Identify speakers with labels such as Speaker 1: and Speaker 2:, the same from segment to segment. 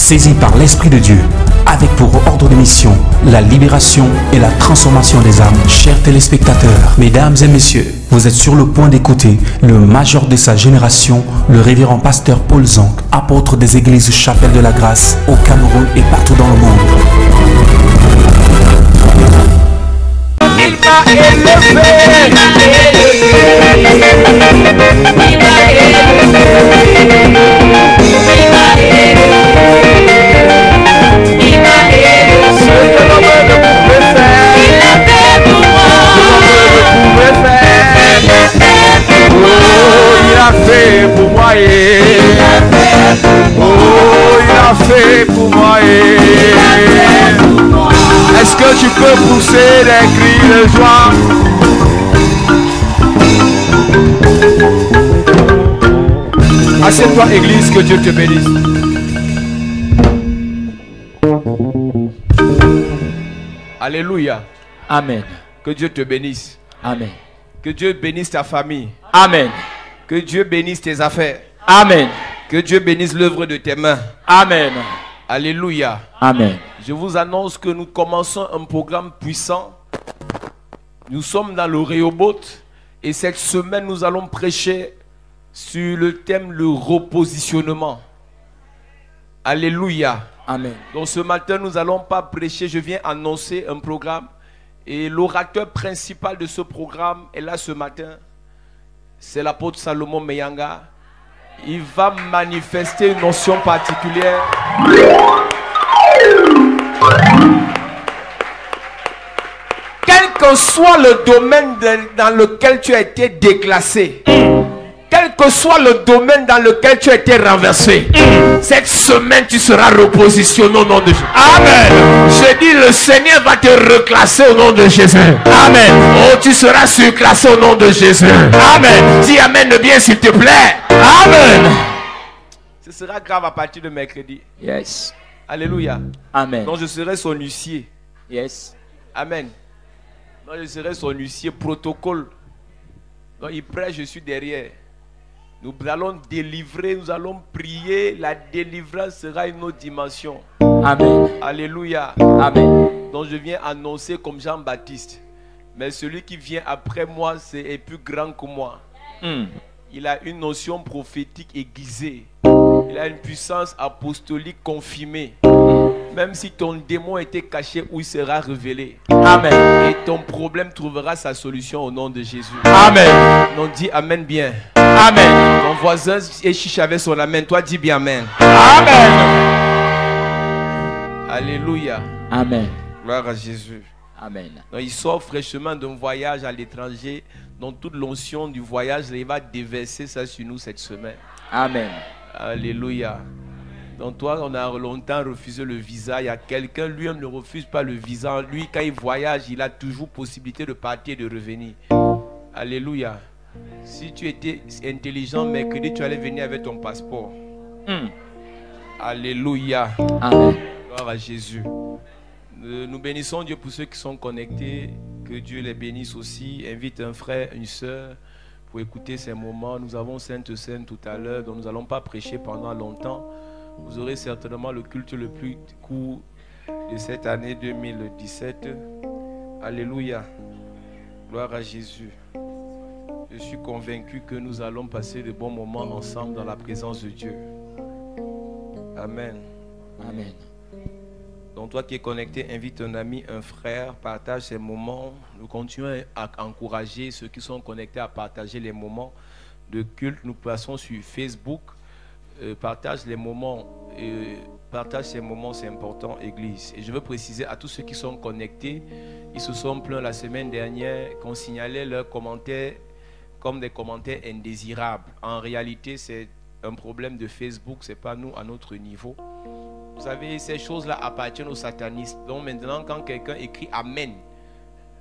Speaker 1: saisi par l'Esprit de Dieu, avec pour ordre de mission la libération et la transformation des âmes. Chers téléspectateurs, mesdames et messieurs, vous êtes sur le point d'écouter le major de sa génération, le révérend pasteur Paul Zonk, apôtre des églises Chapelle de la Grâce au Cameroun et partout dans le monde.
Speaker 2: Il m'a élevé, ce que l'homme ne pouvait faire, il a fait pour moi. Oh, il a fait pour moi. Oh, il a fait pour moi. Est-ce que tu peux pousser des cris de joie? Assieds-toi, Église, que Dieu te bénisse. Alléluia.
Speaker 3: Amen.
Speaker 2: Que Dieu te bénisse.
Speaker 3: Amen.
Speaker 2: Que Dieu bénisse ta famille.
Speaker 3: Amen.
Speaker 2: Que Dieu bénisse tes affaires.
Speaker 3: Amen.
Speaker 2: Que Dieu bénisse l'œuvre de tes mains.
Speaker 3: Amen.
Speaker 2: Alléluia.
Speaker 3: Amen.
Speaker 2: Je vous annonce que nous commençons un programme puissant. Nous sommes dans le Rehoboth et cette semaine nous allons prêcher sur le thème le repositionnement. Alléluia.
Speaker 3: Amen.
Speaker 2: Donc ce matin nous n'allons pas prêcher, je viens annoncer un programme et l'orateur principal de ce programme est là ce matin. C'est l'apôtre Salomon Meyanga. Il va manifester une notion particulière. Quel que soit le domaine dans lequel tu as été déclassé, quel que soit le domaine dans lequel tu as été renversé, cette semaine tu seras repositionné au nom de Jésus. Amen. Je dis le Seigneur va te reclasser au nom de Jésus. Amen. Oh, tu seras surclassé au nom de Jésus. Amen. Dis Amen bien s'il te plaît. Amen. Ce sera grave à partir de mercredi.
Speaker 3: Yes.
Speaker 2: Alléluia.
Speaker 3: Amen.
Speaker 2: Donc je serai son huissier.
Speaker 3: Yes.
Speaker 2: Amen. Donc je serai son huissier protocole. Donc il prêche, je suis derrière. Nous allons délivrer, nous allons prier. La délivrance sera une autre dimension.
Speaker 3: Amen.
Speaker 2: Alléluia.
Speaker 3: Amen.
Speaker 2: Donc je viens annoncer comme Jean-Baptiste. Mais celui qui vient après moi est plus grand que moi. Il a une notion prophétique aiguisée. Il a une puissance apostolique confirmée. Même si ton démon était caché, où il sera révélé.
Speaker 3: Amen.
Speaker 2: Et ton problème trouvera sa solution au nom de Jésus.
Speaker 3: Amen.
Speaker 2: Donc dis Amen bien.
Speaker 3: Amen.
Speaker 2: Ton voisin est chiche avec son Amen. Toi dis bien Amen.
Speaker 3: Amen.
Speaker 2: Alléluia.
Speaker 3: Amen.
Speaker 2: Gloire à Jésus.
Speaker 3: Amen.
Speaker 2: Donc, il sort fraîchement d'un voyage à l'étranger. Donc toute l'onction du voyage, il va déverser ça sur nous cette semaine.
Speaker 3: Amen.
Speaker 2: Alléluia. Donc toi, on a longtemps refusé le visa. Il y a quelqu'un, lui, on ne refuse pas le visa. Lui, quand il voyage, il a toujours possibilité de partir et de revenir. Alléluia. Si tu étais intelligent, mercredi, tu allais venir avec ton passeport. Alléluia.
Speaker 3: Amen.
Speaker 2: Gloire à Jésus. Nous bénissons Dieu pour ceux qui sont connectés. Que Dieu les bénisse aussi. Invite un frère, une soeur pour écouter ces moments. Nous avons Sainte Seine tout à l'heure, donc nous n'allons pas prêcher pendant longtemps. Vous aurez certainement le culte le plus court de cette année 2017. Alléluia. Gloire à Jésus. Je suis convaincu que nous allons passer de bons moments ensemble dans la présence de Dieu. Amen.
Speaker 3: Amen.
Speaker 2: Donc toi qui es connecté, invite un ami, un frère, partage ces moments. Nous continuons à encourager ceux qui sont connectés à partager les moments de culte. Nous passons sur Facebook. Partage les moments. Partage ces moments, c'est important, Église. Et je veux préciser à tous ceux qui sont connectés, ils se sont plaints la semaine dernière qu'on signalait leurs commentaires comme des commentaires indésirables. En réalité, c'est un problème de Facebook, c'est pas nous à notre niveau. Vous savez, ces choses-là appartiennent aux satanistes. Donc maintenant, quand quelqu'un écrit Amen,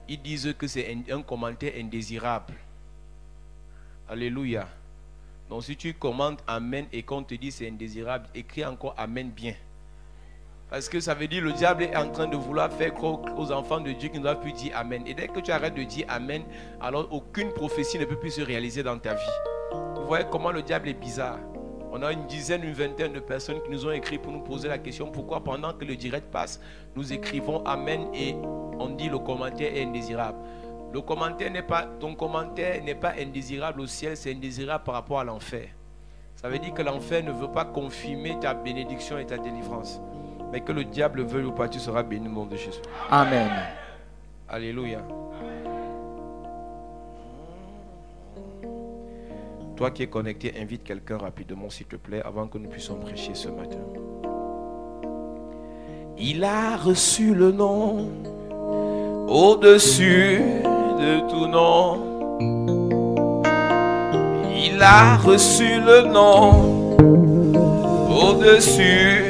Speaker 2: ils disent que c'est un commentaire indésirable. Alléluia. Donc si tu commentes Amen et qu'on te dit c'est indésirable, écris encore Amen bien. Parce que ça veut dire que le diable est en train de vouloir faire croire aux enfants de Dieu qui ne doivent plus dire Amen. Et dès que tu arrêtes de dire Amen, alors aucune prophétie ne peut plus se réaliser dans ta vie. Vous voyez comment le diable est bizarre. On a une dizaine, une vingtaine de personnes qui nous ont écrit pour nous poser la question pourquoi pendant que le direct passe, nous écrivons Amen et on dit le commentaire est indésirable. Le commentaire n'est pas, ton commentaire n'est pas indésirable au ciel, c'est indésirable par rapport à l'enfer. Ça veut dire que l'enfer ne veut pas confirmer ta bénédiction et ta délivrance. Mais que le diable veuille ou pas, tu seras béni au nom de Jésus.
Speaker 3: Amen.
Speaker 2: Alléluia. Toi qui es connecté, invite quelqu'un rapidement, s'il te plaît, avant que nous puissions prêcher ce matin. Il a reçu le nom au-dessus de tout nom. Il a reçu le nom au-dessus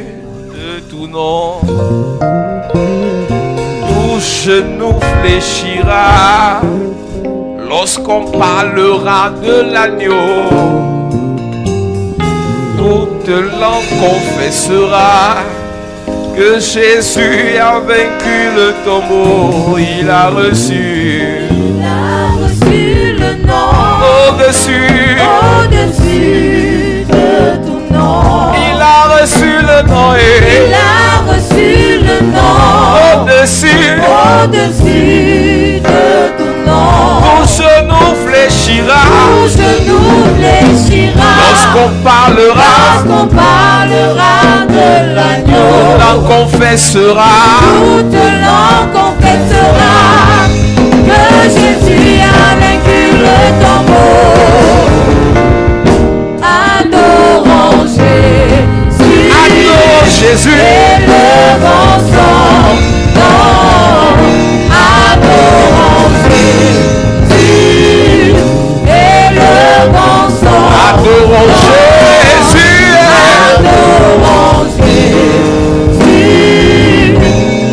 Speaker 2: de tout nom. Tout genou fléchira lorsqu'on parlera de l'agneau. Toute langue confessera que Jésus a vaincu le tombeau. Il a reçu
Speaker 4: le nom
Speaker 2: au-dessus
Speaker 4: de tout nom.
Speaker 2: Il a reçu le nom et
Speaker 4: Il a reçu le nom
Speaker 2: au-dessus
Speaker 4: de tout nom.
Speaker 2: Tout genou fléchira
Speaker 4: Tout genou fléchira
Speaker 2: lorsqu'on parlera
Speaker 4: de l'agneau.
Speaker 2: L'on confessera
Speaker 4: Toute langue confessera que Jésus a vaincu le tombeau. Adorons Jésus.
Speaker 2: Adorons Jésus.
Speaker 4: Élevons son nom. Adorons Jésus. Élevons son nom.
Speaker 2: Adorons Jésus.
Speaker 4: Adorons Jésus.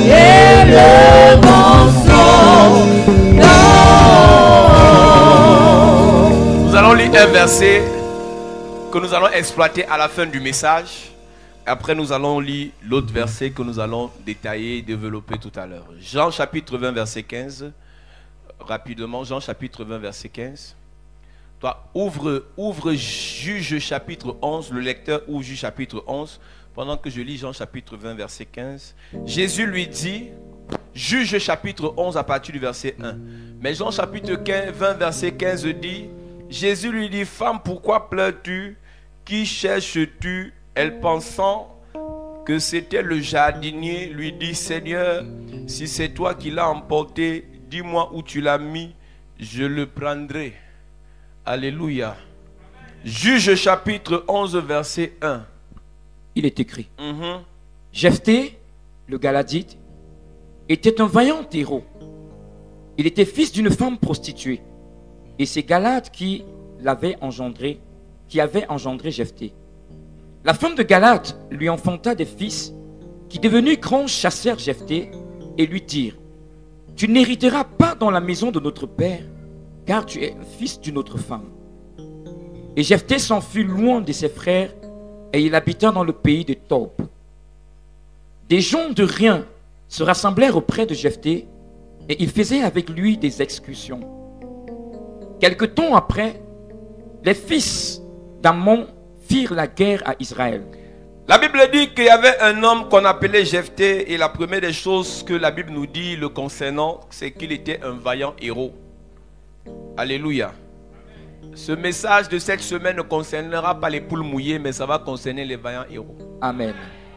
Speaker 4: Élevons son nom.
Speaker 2: Nous allons lire un verset que nous allons exploiter à la fin du message. Après, nous allons lire l'autre verset que nous allons détailler et développer tout à l'heure. Jean chapitre 20, verset 15. Rapidement, Jean chapitre 20, verset 15. Toi, ouvre Juge chapitre 11. Le lecteur ouvre Juge chapitre 11. Pendant que je lis Jean chapitre 20, verset 15. Jésus lui dit, Juge chapitre 11 à partir du verset 1. Mais Jean chapitre 20, verset 15 dit, Jésus lui dit, femme, pourquoi pleures-tu? Qui cherches-tu? Elle, pensant que c'était le jardinier, lui dit, Seigneur, si c'est toi qui l'as emporté, dis-moi où tu l'as mis, je le prendrai. Alléluia. Juge chapitre 11, verset 1.
Speaker 3: Il est écrit. Jephthé, le Galadite, était un vaillant héros. Il était fils d'une femme prostituée. Et c'est Galad qui avait engendré Jephthé. La femme de Galad lui enfanta des fils qui, devenus grands, chassèrent Jephthé et lui dirent, tu n'hériteras pas dans la maison de notre père, car tu es fils d'une autre femme. Et Jephthé s'enfuit loin de ses frères et il habita dans le pays de Tob. Des gens de rien se rassemblèrent auprès de Jephthé et ils faisaient avec lui des excursions. Quelque temps après, les fils d'Ammon firent la guerre à Israël.
Speaker 2: La Bible dit qu'il y avait un homme qu'on appelait Jephthé et la première des choses que la Bible nous dit le concernant, c'est qu'il était un vaillant héros. Alléluia. Ce message de cette semaine ne concernera pas les poules mouillées, mais ça va concerner les vaillants héros.
Speaker 3: Amen.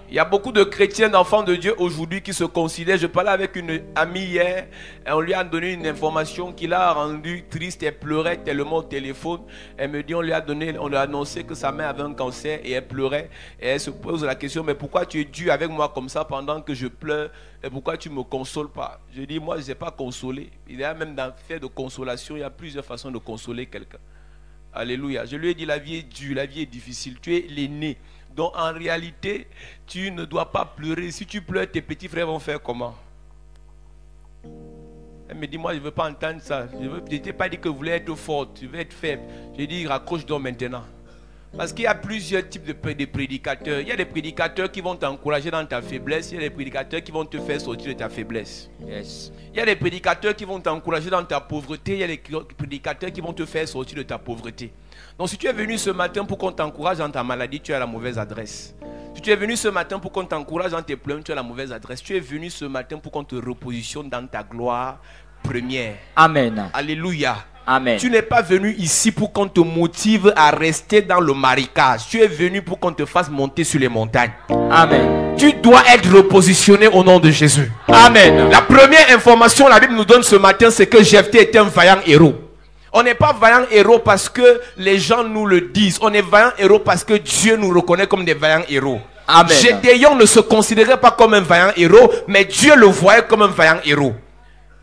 Speaker 2: Il y a beaucoup de chrétiens, d'enfants de Dieu aujourd'hui qui se considèrent. Je parlais avec une amie hier et on lui a donné une information qui l'a rendue triste. Elle pleurait tellement au téléphone. Elle me dit, on lui a annoncé que sa mère avait un cancer et elle pleurait. Et elle se pose la question, mais pourquoi tu es dur avec moi comme ça pendant que je pleure et pourquoi tu ne me consoles pas? Je dis, moi je ne sais pas consoler. Il y a même dans le fait de consolation, il y a plusieurs façons de consoler quelqu'un. Alléluia. Je lui ai dit, la vie est dure, la vie est difficile. Tu es l'aîné. Donc en réalité, tu ne dois pas pleurer. Si tu pleures, tes petits frères vont faire comment? Elle me dit, moi je ne veux pas entendre ça. Je ne t'ai pas dit que je voulais être forte, je veux être faible. J'ai dit, raccroche donc maintenant. Parce qu'il y a plusieurs types de prédicateurs. Il y a des prédicateurs qui vont t'encourager dans ta faiblesse. Il y a des prédicateurs qui vont te faire sortir de ta faiblesse.
Speaker 3: Yes.
Speaker 2: Il y a des prédicateurs qui vont t'encourager dans ta pauvreté. Il y a des prédicateurs qui vont te faire sortir de ta pauvreté. Donc si tu es venu ce matin pour qu'on t'encourage dans ta maladie, tu es à la mauvaise adresse. Si tu es venu ce matin pour qu'on t'encourage dans tes problèmes, tu es à la mauvaise adresse. Tu es venu ce matin pour qu'on te repositionne dans ta gloire première.
Speaker 3: Amen.
Speaker 2: Alléluia.
Speaker 3: Amen.
Speaker 2: Tu n'es pas venu ici pour qu'on te motive à rester dans le marécage. Tu es venu pour qu'on te fasse monter sur les montagnes.
Speaker 3: Amen.
Speaker 2: Tu dois être repositionné au nom de Jésus.
Speaker 3: Amen.
Speaker 2: La première information que la Bible nous donne ce matin, c'est que Jephthé était un vaillant héros. On n'est pas vaillant héros parce que les gens nous le disent. On est vaillant héros parce que Dieu nous reconnaît comme des vaillants héros.
Speaker 3: Amen.
Speaker 2: Gédéon ne se considérait pas comme un vaillant héros, mais Dieu le voyait comme un vaillant héros.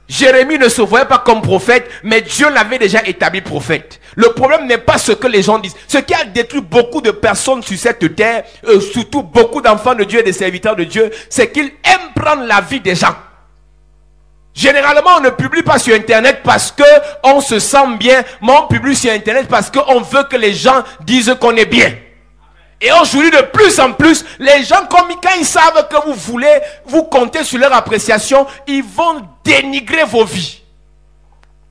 Speaker 2: Jérémie ne se voyait pas comme prophète, mais Dieu l'avait déjà établi prophète. Le problème n'est pas ce que les gens disent. Ce qui a détruit beaucoup de personnes sur cette terre, surtout beaucoup d'enfants de Dieu et des serviteurs de Dieu, c'est qu'ils aiment prendre la vie des gens. Généralement, on ne publie pas sur Internet parce que on se sent bien, mais on publie sur Internet parce qu'on veut que les gens disent qu'on est bien. Et aujourd'hui, de plus en plus, les gens, comme quand ils savent que vous voulez, vous comptez sur leur appréciation, ils vont dénigrer vos vies.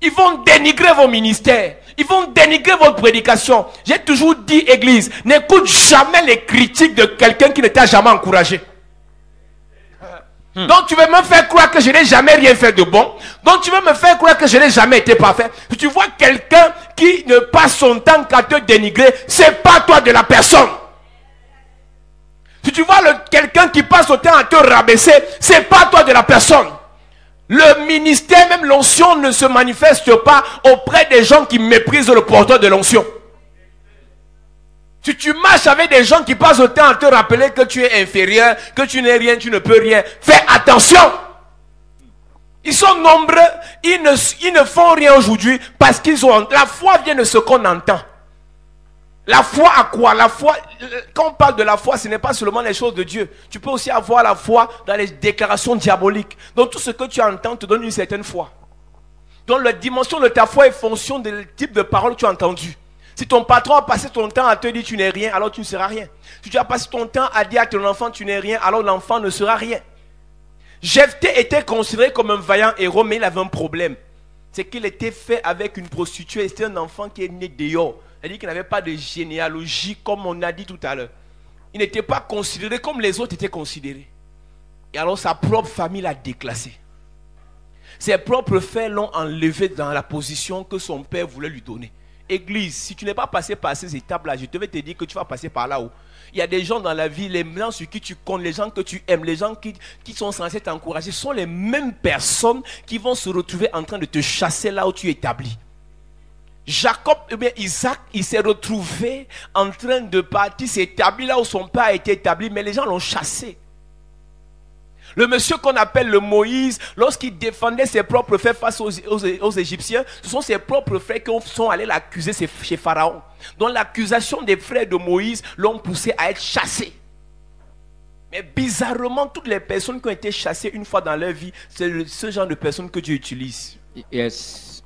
Speaker 2: Ils vont dénigrer vos ministères. Ils vont dénigrer votre prédication. J'ai toujours dit, Église, n'écoute jamais les critiques de quelqu'un qui ne t'a jamais encouragé. Donc tu veux me faire croire que je n'ai jamais rien fait de bon. Donc tu veux me faire croire que je n'ai jamais été parfait. Si tu vois quelqu'un qui ne passe son temps qu'à te dénigrer, c'est pas toi de la personne. Si tu vois quelqu'un qui passe son temps à te rabaisser, c'est pas toi de la personne. Le ministère, même l'onction, ne se manifeste pas auprès des gens qui méprisent le porteur de l'onction. Si tu marches avec des gens qui passent le temps à te rappeler que tu es inférieur, que tu n'es rien, tu ne peux rien, fais attention. Ils sont nombreux, ils ne font rien aujourd'hui parce qu'ils ont... La foi vient de ce qu'on entend. La foi à quoi? La foi, quand on parle de la foi, ce n'est pas seulement les choses de Dieu. Tu peux aussi avoir la foi dans les déclarations diaboliques. Donc tout ce que tu entends te donne une certaine foi. Donc la dimension de ta foi est fonction du type de parole que tu as entendu. Si ton patron a passé ton temps à te dire tu n'es rien, alors tu ne seras rien. Si tu as passé ton temps à dire à ton enfant tu n'es rien, alors l'enfant ne sera rien. Jephthé était considéré comme un vaillant héros, mais il avait un problème. C'est qu'il était fait avec une prostituée. C'était un enfant qui est né dehors. C'est-à-dire qu'il n'avait pas de généalogie comme on a dit tout à l'heure. Il n'était pas considéré comme les autres étaient considérés. Et alors sa propre famille l'a déclassé. Ses propres frères l'ont enlevé dans la position que son père voulait lui donner. Église, si tu n'es pas passé par ces étapes-là, je devais te dire que tu vas passer par là-haut. Il y a des gens dans la vie, les gens sur qui tu comptes, les gens que tu aimes, les gens qui sont censés t'encourager, sont les mêmes personnes qui vont se retrouver en train de te chasser là où tu es établi. Jacob, Isaac, il s'est retrouvé en train de partir, s'est établi là où son père a été établi, mais les gens l'ont chassé. Le monsieur qu'on appelle le Moïse, lorsqu'il défendait ses propres frères face aux Égyptiens, ce sont ses propres frères qui sont allés l'accuser chez Pharaon. Donc l'accusation des frères de Moïse l'ont poussé à être chassé. Mais bizarrement, toutes les personnes qui ont été chassées une fois dans leur vie, c'est ce genre de personnes que Dieu utilise.
Speaker 3: Yes.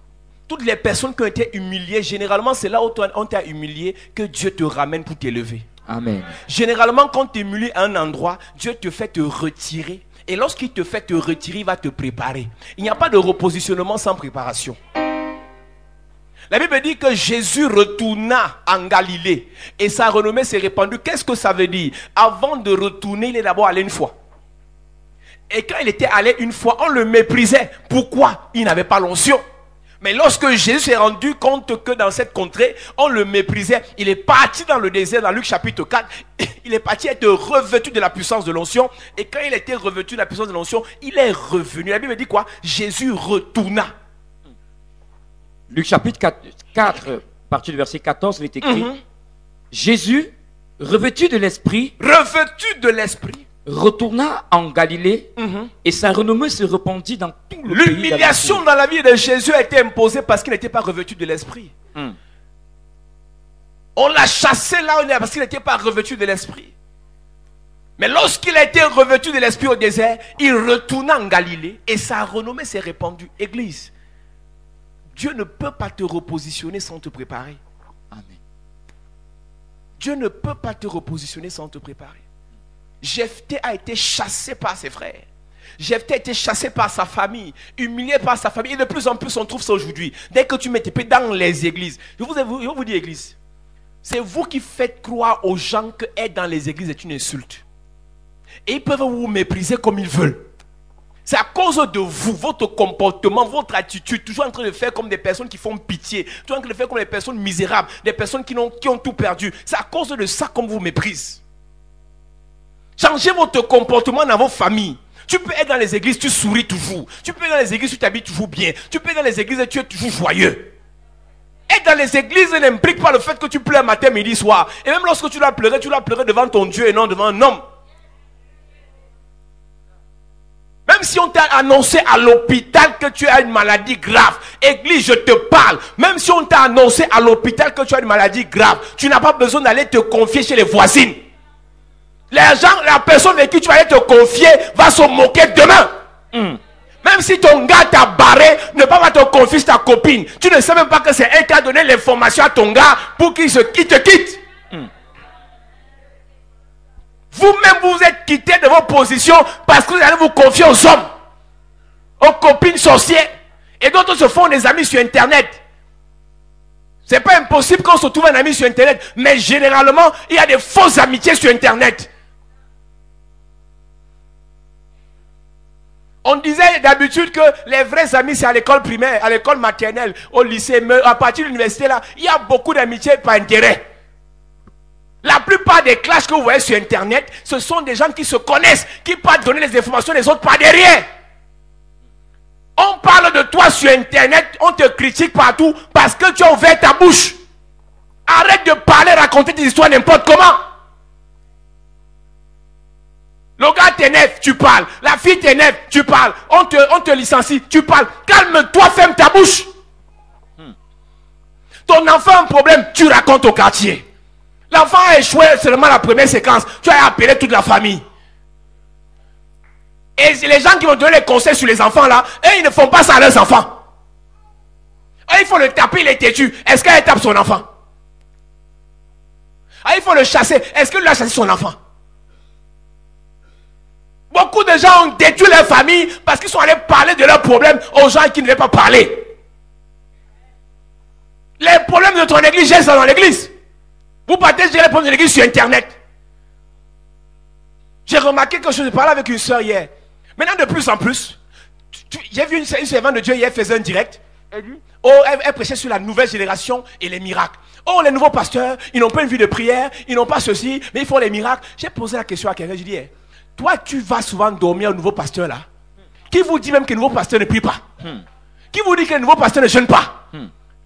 Speaker 2: Toutes les personnes qui ont été humiliées, généralement c'est là où on t'a humilié que Dieu te ramène pour t'élever.
Speaker 3: Amen.
Speaker 2: Généralement quand tu es humilié à un endroit, Dieu te fait te retirer. Et lorsqu'il te fait te retirer, il va te préparer. Il n'y a pas de repositionnement sans préparation. La Bible dit que Jésus retourna en Galilée et sa renommée s'est répandue. Qu'est-ce que ça veut dire? Avant de retourner, il est d'abord allé une fois. Et quand il était allé une fois, on le méprisait. Pourquoi? Il n'avait pas l'onction. Mais lorsque Jésus s'est rendu compte que dans cette contrée, on le méprisait, il est parti dans le désert, dans Luc chapitre 4, il est parti être revêtu de la puissance de l'onction. Et quand il était revêtu de la puissance de l'onction, il est revenu. La Bible dit quoi? Jésus retourna.
Speaker 3: Luc chapitre 4, à partir du verset 14, il est écrit, Jésus, revêtu de l'Esprit, retourna en Galilée et sa renommée se répandit dans tout le pays.
Speaker 2: L'humiliation dans la vie de Jésus a été imposée parce qu'il n'était pas revêtu de l'Esprit. On l'a chassé là parce qu'il n'était pas revêtu de l'Esprit. Mais lorsqu'il a été revêtu de l'Esprit au désert, il retourna en Galilée et sa renommée s'est répandue. Église, Dieu ne peut pas te repositionner sans te préparer.
Speaker 3: Amen.
Speaker 2: Dieu ne peut pas te repositionner sans te préparer. Jephthé a été chassé par ses frères. Jephthé a été chassé par sa famille, humilié par sa famille. Et de plus en plus, on trouve ça aujourd'hui. Dès que tu mets tes pieds dans les églises, je vous dis église, c'est vous qui faites croire aux gens que être dans les églises est une insulte. Et ils peuvent vous mépriser comme ils veulent. C'est à cause de vous, votre comportement, votre attitude, toujours en train de faire comme des personnes qui font pitié, toujours en train de faire comme des personnes misérables, des personnes qui ont tout perdu. C'est à cause de ça qu'on vous méprise. Changez votre comportement dans vos familles. Tu peux être dans les églises, tu souris toujours. Tu peux être dans les églises, tu t'habilles toujours bien. Tu peux être dans les églises et tu es toujours joyeux. Être dans les églises n'implique pas le fait que tu pleures matin, midi, soir. Et même lorsque tu dois pleurer devant ton Dieu et non devant un homme. Même si on t'a annoncé à l'hôpital que tu as une maladie grave, église, je te parle. Même si on t'a annoncé à l'hôpital que tu as une maladie grave, tu n'as pas besoin d'aller te confier chez les voisines. La personne avec qui tu vas aller te confier va se moquer demain. Même si ton gars t'a barré, ne pas te confier ta copine. Tu ne sais même pas que c'est elle qui a donné l'information à ton gars pour qu'il te quitte. Vous-même vous êtes quitté de vos positions parce que vous allez vous confier aux hommes, aux copines sorcières. Et d'autres se font des amis sur internet. C'est pas impossible qu'on se trouve un ami sur internet, mais généralement il y a des fausses amitiés sur internet. On disait d'habitude que les vrais amis c'est à l'école primaire, à l'école maternelle, au lycée, mais à partir de l'université là, il y a beaucoup d'amitiés par intérêt. La plupart des clashs que vous voyez sur internet, ce sont des gens qui se connaissent, qui partent donner les informations des autres par derrière. On parle de toi sur internet, on te critique partout parce que tu as ouvert ta bouche. Arrête de parler, raconter des histoires n'importe comment. Le gars t'énerve, tu parles. La fille t'énerve, tu parles. On te licencie, tu parles. Calme-toi, ferme ta bouche. Ton enfant a un problème, tu racontes au quartier. L'enfant a échoué seulement la première séquence. Tu as appelé toute la famille. Et les gens qui vont donner les conseils sur les enfants là, eux, ils ne font pas ça à leurs enfants. Eux, il faut le taper, il est têtu. Est-ce qu'elle tape son enfant? Il faut le chasser. Est-ce qu'il a chassé son enfant? Beaucoup de gens ont détruit leur famille parce qu'ils sont allés parler de leurs problèmes aux gens qui ne devaient pas parler. Les problèmes de ton église, j'ai ça dans l'église. Vous partagez les problèmes de l'église sur internet. J'ai remarqué que je parlais avec une soeur hier. Maintenant, de plus en plus, j'ai vu une servante de Dieu hier faisait un direct. Elle prêchait sur la nouvelle génération et les miracles. Oh, les nouveaux pasteurs, ils n'ont pas une vie de prière, ils n'ont pas ceci, mais ils font les miracles. J'ai posé la question à quelqu'un, je dis, toi, tu vas souvent dormir au nouveau pasteur là. Qui vous dit même que le nouveau pasteur ne prie pas? Qui vous dit que le nouveau pasteur ne jeûne pas?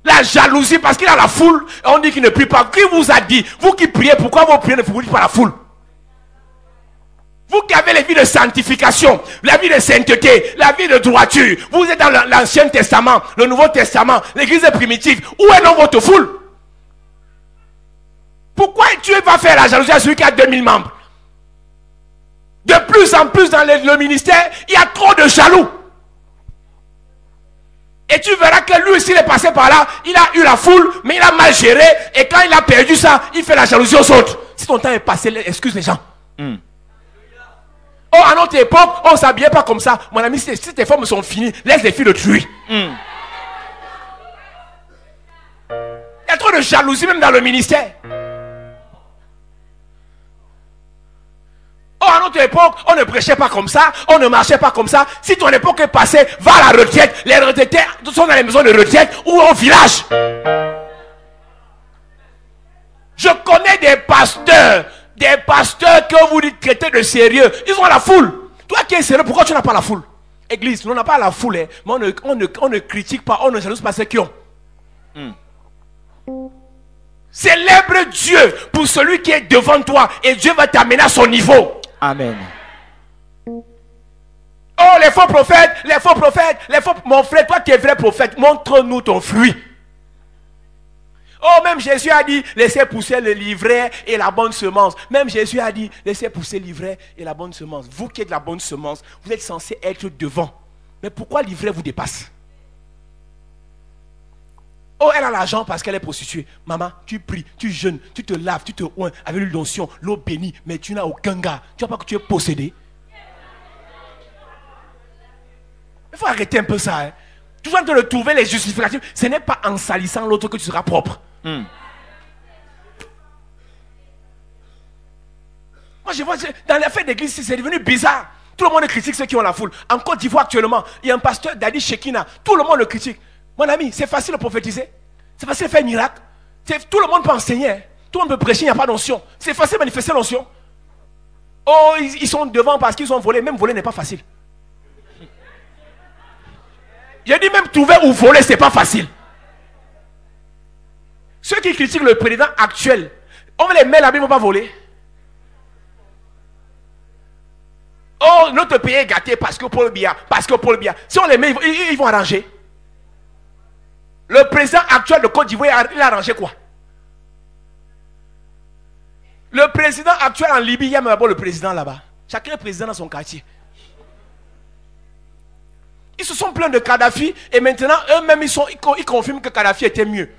Speaker 2: La jalousie parce qu'il a la foule, et on dit qu'il ne prie pas. Qui vous a dit? Vous qui priez, pourquoi vos prières ne vous dites pas la foule? Vous qui avez les vies de sanctification, la vie de sainteté, la vie de droiture, vous êtes dans l'Ancien Testament, le Nouveau Testament, l'église primitive. Où est donc votre foule? Pourquoi Dieu va faire la jalousie à celui qui a 2000 membres? De plus en plus dans le ministère, il y a trop de jaloux. Et tu verras que lui aussi, il est passé par là, il a eu la foule, mais il a mal géré, et quand il a perdu ça, il fait la jalousie aux autres. Si ton temps est passé, excuse les gens. Oh, à notre époque, on ne s'habillait pas comme ça. Mon ami, si tes formes sont finies, laisse les filles le tuer. Il y a trop de jalousie même dans le ministère. Oh, à notre époque, on ne prêchait pas comme ça, on ne marchait pas comme ça. Si ton époque est passée, va à la retraite. Les retraités sont dans les maisons de retraite ou au village. Je connais des pasteurs que vous dites traiter de sérieux. Ils ont la foule. Toi qui es sérieux, pourquoi tu n'as pas la foule? Église, on n'a pas la foule, mais on ne critique pas, on ne jalouse pas ceux qui ont. Célèbre Dieu pour celui qui est devant toi et Dieu va t'amener à son niveau.
Speaker 3: Amen.
Speaker 2: Oh, les faux prophètes, les faux prophètes, les faux... Mon frère, toi qui es vrai prophète, montre-nous ton fruit. Oh, même Jésus a dit, laissez pousser le livret et la bonne semence. Même Jésus a dit, laissez pousser le livret et la bonne semence. Vous qui êtes la bonne semence, vous êtes censé être devant. Mais pourquoi le livret vous dépasse?
Speaker 5: Oh, elle a l'argent parce qu'elle est prostituée. Maman, tu pries, tu jeûnes, tu te laves, tu te oins avec l'huile d'onction, l'eau bénie, mais tu n'as aucun gars. Tu vois pas que tu es possédé. Il faut arrêter un peu ça. Hein. Toujours en train de trouver les justificatifs. Ce n'est pas en salissant l'autre que tu seras propre. Moi, je vois, dans l'affaire d'église, c'est devenu bizarre. Tout le monde critique ceux qui ont la foule. En Côte d'Ivoire, actuellement, il y a un pasteur, Dadi Shekina. Tout le monde le critique. Mon ami, c'est facile de prophétiser. C'est facile de faire un miracle. Tout le monde peut enseigner. Hein. Tout le monde peut prêcher, il n'y a pas d'onction. C'est facile de manifester l'onction. Oh, ils sont devant parce qu'ils ont volé. Même voler n'est pas facile. J'ai dit même trouver ou voler, c'est pas facile. Ceux qui critiquent le président actuel, on va les mettre là-bas, ils ne vont pas voler. Oh, notre pays est gâté parce que Paul Biya. Si on les met, ils vont arranger. Le président actuel de Côte d'Ivoire, il a arrangé quoi? Le président actuel en Libye, il y a même d'abord le président là-bas. Chacun est président dans son quartier. Ils se sont plaints de Kadhafi et maintenant eux-mêmes ils confirment que Kadhafi était mieux.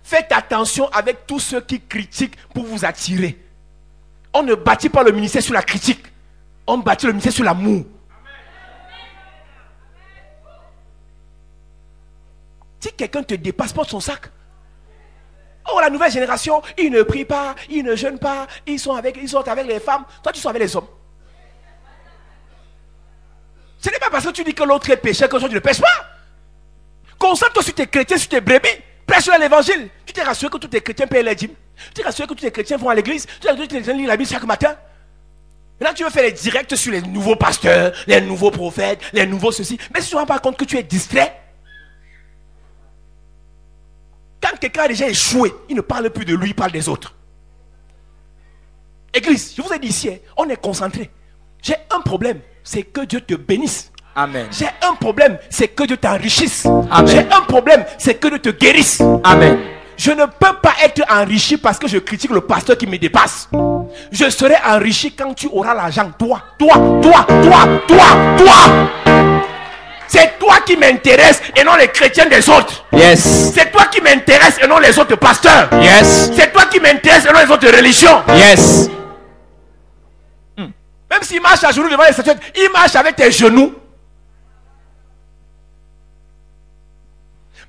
Speaker 5: Faites attention avec tous ceux qui critiquent pour vous attirer. On ne bâtit pas le ministère sur la critique. On bâtit le ministère sur l'amour. Si quelqu'un te dépasse, porte son sac. Oh, la nouvelle génération, ils ne prient pas, ils ne jeûnent pas, ils sortent avec les femmes. Toi, tu sors avec les hommes. Ce n'est pas parce que tu dis que l'autre est pécheur que toi, tu ne pêches pas. Concentre-toi sur tes chrétiens, sur tes brebis. Prêche-leur l'évangile. Tu t'es rassuré que tous tes chrétiens payent les dîmes. Tu t'es rassuré que tous tes chrétiens vont à l'église. Tu t'es rassuré que tous tes chrétiens lisent la Bible chaque matin. Maintenant, tu veux faire les directs sur les nouveaux pasteurs, les nouveaux prophètes, les nouveaux ceci. Mais si tu ne te rends pas compte que tu es distrait, quand quelqu'un a déjà échoué, il ne parle plus de lui, il parle des autres. Église, je vous ai dit ici, on est concentré. J'ai un problème, c'est que Dieu te bénisse.
Speaker 3: Amen.
Speaker 5: J'ai un problème, c'est que Dieu t'enrichisse.
Speaker 3: Amen.
Speaker 5: J'ai un problème, c'est que Dieu te guérisse.
Speaker 3: Amen.
Speaker 5: Je ne peux pas être enrichi parce que je critique le pasteur qui me dépasse. Je serai enrichi quand tu auras l'argent. Toi. C'est toi qui m'intéresse et non les chrétiens des autres.
Speaker 3: Yes.
Speaker 5: C'est toi qui m'intéresse et non les autres pasteurs.
Speaker 3: Yes.
Speaker 5: C'est toi qui m'intéresse et non les autres religions.
Speaker 3: Yes.
Speaker 5: Même s'il marche à genoux devant les statues, il marche avec tes genoux.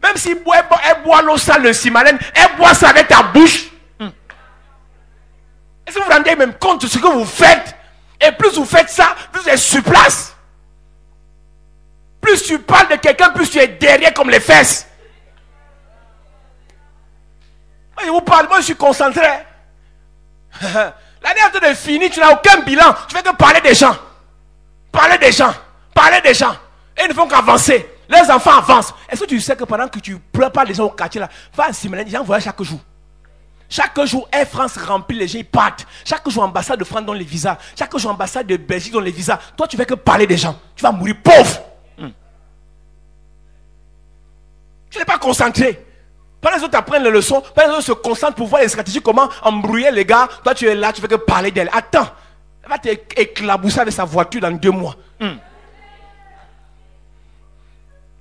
Speaker 5: Même s'il boit, elle boit l'eau sale de Simalène, elle boit ça avec ta bouche. Est-ce que vous vous rendez même compte de ce que vous faites? Et plus vous faites ça, plus vous êtes sur place. Plus tu parles de quelqu'un, plus tu es derrière comme les fesses. Moi, je vous parle, moi je suis concentré. L'année est en train de finir, tu n'as aucun bilan. Tu fais que parler des gens. Parler des gens. Et ils ne font qu'avancer. Les enfants avancent. Est-ce que tu sais que pendant que tu pleures pas les gens au quartier là, va à Simalène, les gens voyagent chaque jour. Chaque jour, Air France remplit, les gens ils partent. Chaque jour, ambassade de France donne les visas. Chaque jour, ambassade de Belgique donne les visas. Toi, tu fais que parler des gens. Tu vas mourir pauvre. Tu n'es pas concentré. Pendant les autres apprennent les leçons, pendant les autres se concentrent pour voir les stratégies, comment embrouiller les gars. Toi, tu es là, tu fais que parler d'elle. Attends, elle va t'éclabousser avec sa voiture dans 2 mois.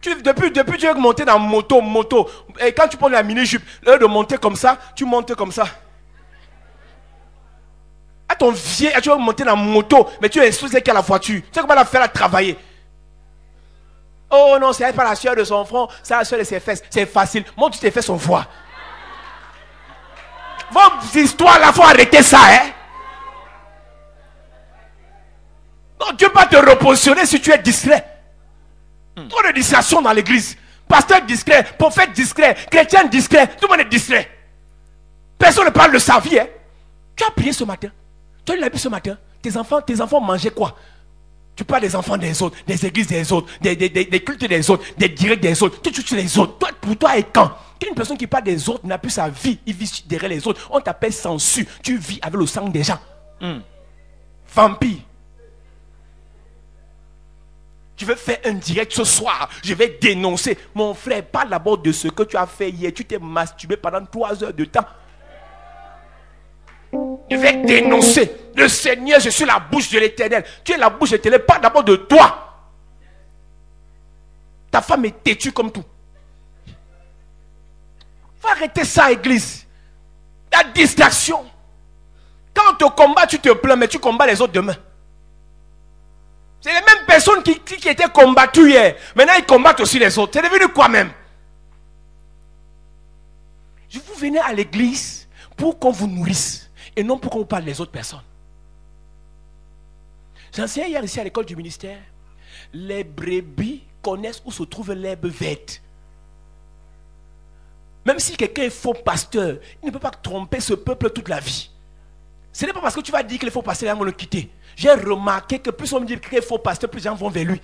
Speaker 5: Depuis tu veux monter dans moto. Et quand tu prends la mini-jupe, l'heure de monter comme ça, tu montes comme ça. À ton vieil, tu veux monter dans moto, mais tu es exposé qu'à la voiture. Tu sais comment la faire à travailler. Oh non, c'est pas la sueur de son front, c'est la sueur de ses fesses. C'est facile. Montre tes fesses, on voit. Vos histoires là, il faut arrêter ça, hein. Non, Dieu va te repositionner si tu es distrait. Trop de distraction dans l'église. Pasteur discret, prophète discret, chrétien discret, tout le monde est distrait. Personne ne parle de sa vie, hein. Tu as prié ce matin. Tu as lu la Bible ce matin. Tes enfants mangeaient quoi? Tu parles des enfants des autres, des églises des autres, des cultes des autres, des directs des autres. Tu tues les autres. Toi, pour toi, et quand une personne qui parle des autres n'a plus sa vie, il vit derrière les autres. On t'appelle sensu. Tu vis avec le sang des gens. Vampire. Je vais faire un direct ce soir. Je vais dénoncer. Mon frère, parle d'abord de ce que tu as fait hier. Tu t'es masturbé pendant 3 heures de temps. Je vais dénoncer. Le Seigneur, je suis la bouche de l'Éternel. Tu es la bouche de l'Éternel. Parle d'abord de toi. Ta femme est têtue comme tout. Faut arrêter ça, église. La distraction. Quand on te combat, tu te plains, mais tu combats les autres demain. C'est les mêmes personnes qui étaient combattues hier. Maintenant, ils combattent aussi les autres. C'est devenu quoi même? Vous venez à l'église pour qu'on vous nourrisse et non pour qu'on vous parle des autres personnes. J'enseignais hier ici à l'école du ministère. Les brebis connaissent où se trouve l'herbe verte. Même si quelqu'un est faux pasteur, il ne peut pas tromper ce peuple toute la vie. Ce n'est pas parce que tu vas dire que les faux pasteurs vont le quitter. J'ai remarqué que plus on me dit qu'il est faux pasteur, plus les gens vont vers lui.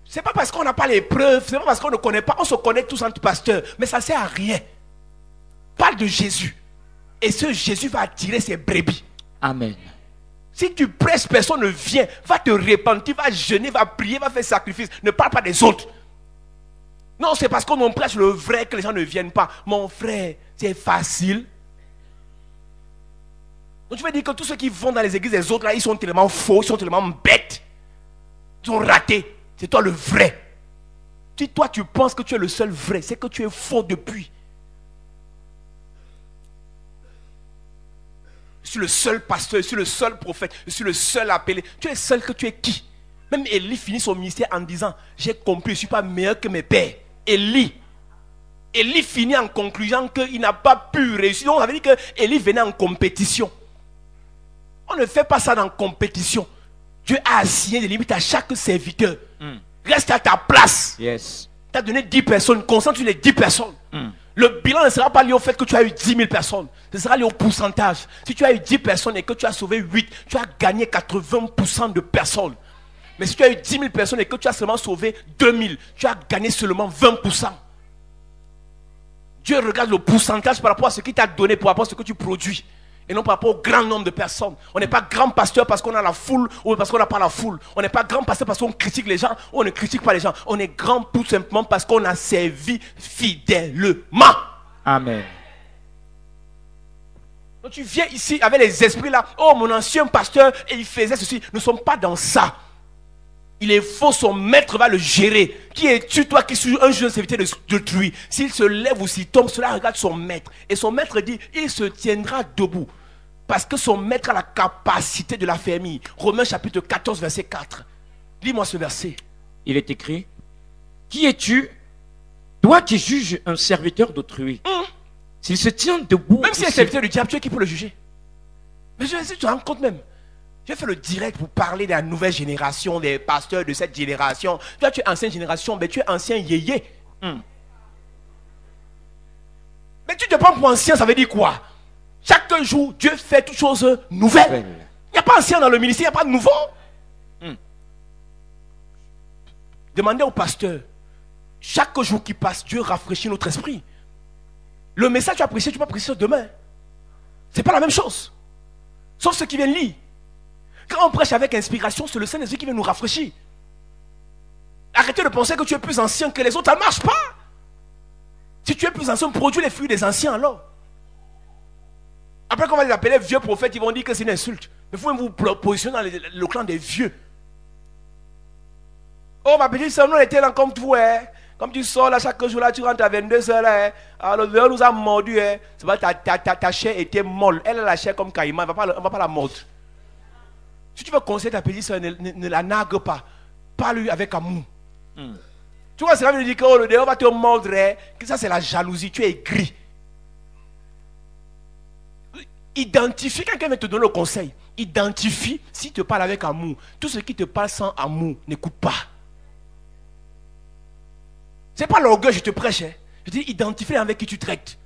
Speaker 5: C'est pas parce qu'on n'a pas les preuves, c'est pas parce qu'on ne connaît pas, on se connaît tous entre pasteurs, mais ça ne sert à rien. Parle de Jésus. Et ce Jésus va attirer ses brebis.
Speaker 3: Amen.
Speaker 5: Si tu prêches, personne ne vient, va te repentir, va jeûner, va prier, va faire sacrifice. Ne parle pas des autres. Non, c'est parce qu'on prêche le vrai que les gens ne viennent pas. Mon frère, c'est facile. Donc tu veux dire que tous ceux qui vont dans les églises des autres, là, ils sont tellement faux, ils sont tellement bêtes. Ils sont ratés. C'est toi le vrai. Si toi tu penses que tu es le seul vrai, c'est que tu es faux depuis. Je suis le seul pasteur, je suis le seul prophète, je suis le seul appelé. Tu es seul que tu es qui? Même Élie finit son ministère en disant, j'ai compris, je ne suis pas meilleur que mes pères. Élie finit en concluant qu'il n'a pas pu réussir. Donc ça veut dire que Élie venait en compétition. On ne fait pas ça dans compétition. Dieu a assigné des limites à chaque serviteur. Reste à ta place.
Speaker 3: Yes.
Speaker 5: Tu as donné 10 personnes, concentre sur les 10 personnes. Le bilan ne sera pas lié au fait que tu as eu 10 000 personnes. Ce sera lié au pourcentage. Si tu as eu 10 personnes et que tu as sauvé 8, tu as gagné 80% de personnes. Mais si tu as eu 10 000 personnes et que tu as seulement sauvé 2 000, tu as gagné seulement 20%. Dieu regarde le pourcentage par rapport à ce qu'il t'a donné, par rapport à ce que tu produis. Et non par rapport au grand nombre de personnes. On n'est pas grand pasteur parce qu'on a la foule ou parce qu'on n'a pas la foule. On n'est pas grand pasteur parce qu'on critique les gens ou on ne critique pas les gens. On est grand tout simplement parce qu'on a servi fidèlement.
Speaker 3: Amen.
Speaker 5: Donc tu viens ici avec les esprits là. Oh, mon ancien pasteur, et il faisait ceci. Nous ne sommes pas dans ça. Il est faux, son maître va le gérer. Qui es-tu, toi, qui suis un jeune serviteur d'autrui? S'il se lève ou s'il tombe, cela regarde son maître. Et son maître dit, il se tiendra debout. Parce que son maître a la capacité de l'affermir. Romains chapitre 14, verset 4. Lis-moi ce verset.
Speaker 3: Il est écrit, qui es-tu, toi qui juges un serviteur d'autrui? S'il se tient debout...
Speaker 5: Même si c'est un serviteur du diable, tu es qui pour le juger? Mais si tu te rends compte même. J'ai fait le direct pour parler de la nouvelle génération, des pasteurs de cette génération. Toi, tu es ancienne génération, mais tu es ancien yéyé. Mais tu te prends pour ancien, ça veut dire quoi? Chaque jour, Dieu fait toutes choses nouvelles. Il n'y a pas ancien dans le ministère, il n'y a pas de nouveau. Demandez au pasteur. Chaque jour qui passe, Dieu rafraîchit notre esprit. Le message que tu as prêché, tu vas prêcher demain. Ce n'est pas la même chose. Sauf ceux qui viennent lire. Quand on prêche avec inspiration, c'est le Saint-Esprit qui vient nous rafraîchir. Arrêtez de penser que tu es plus ancien que les autres, ça ne marche pas. Si tu es plus ancien, produis les fruits des anciens alors. Après qu'on va les appeler vieux prophètes, ils vont dire que c'est une insulte. Mais il faut vous positionner dans le clan des vieux. Oh ma petite soeur, nous on était là comme toi. Comme tu sors là chaque jour là, tu rentres à 22h là. Alors le Dieu nous a mordu. C'est pas ta chair était molle. Elle a la chair comme caïman, on ne va pas la mordre. Si tu veux conseiller ta petite soeur, ne la nargue pas. Parle-lui avec amour. Tu vois, c'est là que dit que oh, le démon va te mordre. Que ça, c'est la jalousie. Tu es gris. Identifie, quelqu'un vient te donner le conseil. Identifie s'il te parle avec amour. Tout ce qui te parle sans amour, n'écoute pas. Ce n'est pas l'orgueil, je te prêche. Je dis, identifie avec qui tu traites.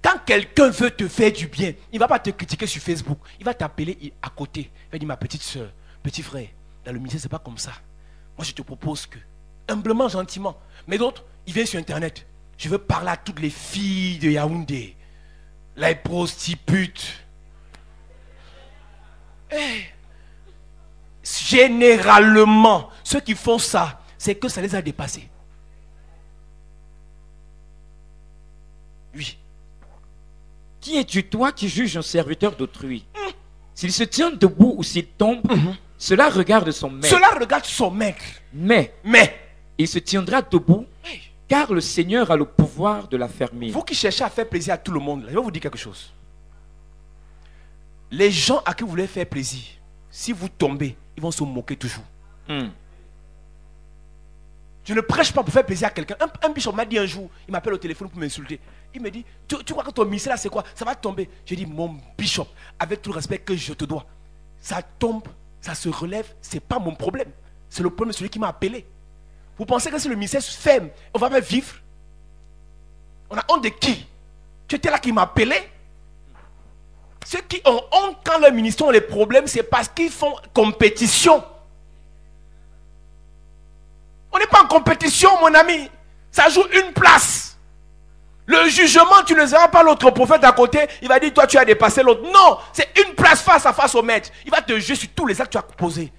Speaker 5: Quand quelqu'un veut te faire du bien, il ne va pas te critiquer sur Facebook. Il va t'appeler à côté. Il va dire, ma petite soeur, petit frère, dans le ministère, ce n'est pas comme ça. Moi, je te propose que, humblement, gentiment. Mais d'autres, ils viennent sur Internet. Je veux parler à toutes les filles de Yaoundé. Les prostituées. Généralement, ceux qui font ça, c'est que ça les a dépassés. Oui.
Speaker 3: Qui es-tu, toi, qui juges un serviteur d'autrui? S'il se tient debout ou s'il tombe, cela regarde son maître.
Speaker 5: Cela regarde son maître.
Speaker 3: Mais, Il se tiendra debout,
Speaker 5: Oui.
Speaker 3: car le Seigneur a le pouvoir de l'affermir.
Speaker 5: Vous qui cherchez à faire plaisir à tout le monde, là, je vais vous dire quelque chose. Les gens à qui vous voulez faire plaisir, si vous tombez, ils vont se moquer toujours.
Speaker 3: Hmm.
Speaker 5: Je ne prêche pas pour faire plaisir à quelqu'un. Un bishop m'a dit un jour, il m'appelle au téléphone pour m'insulter. Il me dit, tu crois que ton ministère là c'est quoi? Ça va tomber. J'ai dit, mon bishop, avec tout le respect que je te dois, ça tombe, ça se relève, c'est pas mon problème. C'est le problème de celui qui m'a appelé. Vous pensez que si le ministère se ferme, on va pas vivre? On a honte de qui? Tu étais là qui m'a appelé? Ceux qui ont honte quand leur ministère ont les problèmes, c'est parce qu'ils font compétition. On n'est pas en compétition, mon ami. Ça joue une place. Le jugement, tu ne seras pas l'autre prophète à côté. Il va dire, toi, tu as dépassé l'autre. Non, c'est une place face à face au maître. Il va te juger sur tous les actes que tu as posés.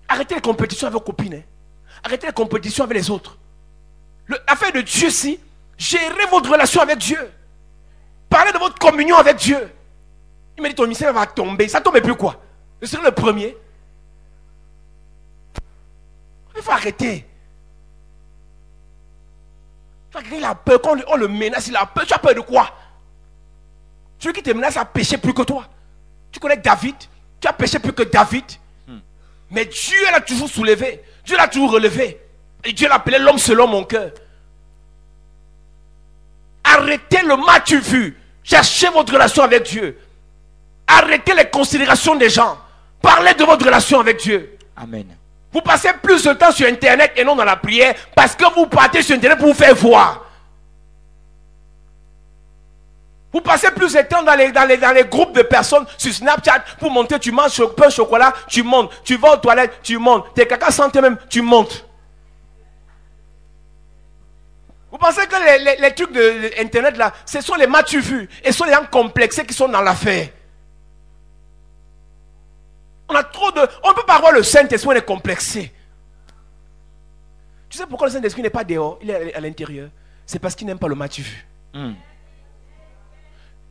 Speaker 5: Arrêtez les compétitions avec vos copines. Hein. Arrêtez les compétitions avec les autres. L'affaire de Dieu, si, gérez votre relation avec Dieu. Parlez de votre communion avec Dieu. Il m'a dit, ton ministère va tomber. Ça tombe et puis quoi? Je serai le premier. Il faut arrêter. Il a peur. Quand on le menace, il a peur. Tu as peur de quoi? Celui qui te menace a péché plus que toi. Tu connais David? Tu as péché plus que David. Mais Dieu l'a toujours soulevé. Dieu l'a toujours relevé. Et Dieu l'appelait l'homme selon mon cœur. Arrêtez le mas-tu vu. Cherchez votre relation avec Dieu. Arrêtez les considérations des gens. Parlez de votre relation avec Dieu.
Speaker 3: Amen.
Speaker 5: Vous passez plus de temps sur Internet et non dans la prière parce que vous partez sur Internet pour vous faire voir. Vous passez plus de temps dans les groupes de personnes sur Snapchat pour monter. Tu manges un peu de chocolat, tu montes. Tu vas aux toilettes, tu montes. Tes caca santé même, tu montes. Vous pensez que les trucs de Internet là, ce sont les mas-tu vus et ce sont les gens complexés qui sont dans l'affaire. On a trop de... On ne peut pas avoir le Saint-Esprit, on est complexé. Tu sais pourquoi le Saint-Esprit n'est pas dehors, il est à l'intérieur? C'est parce qu'il n'aime pas le mas-tu vu.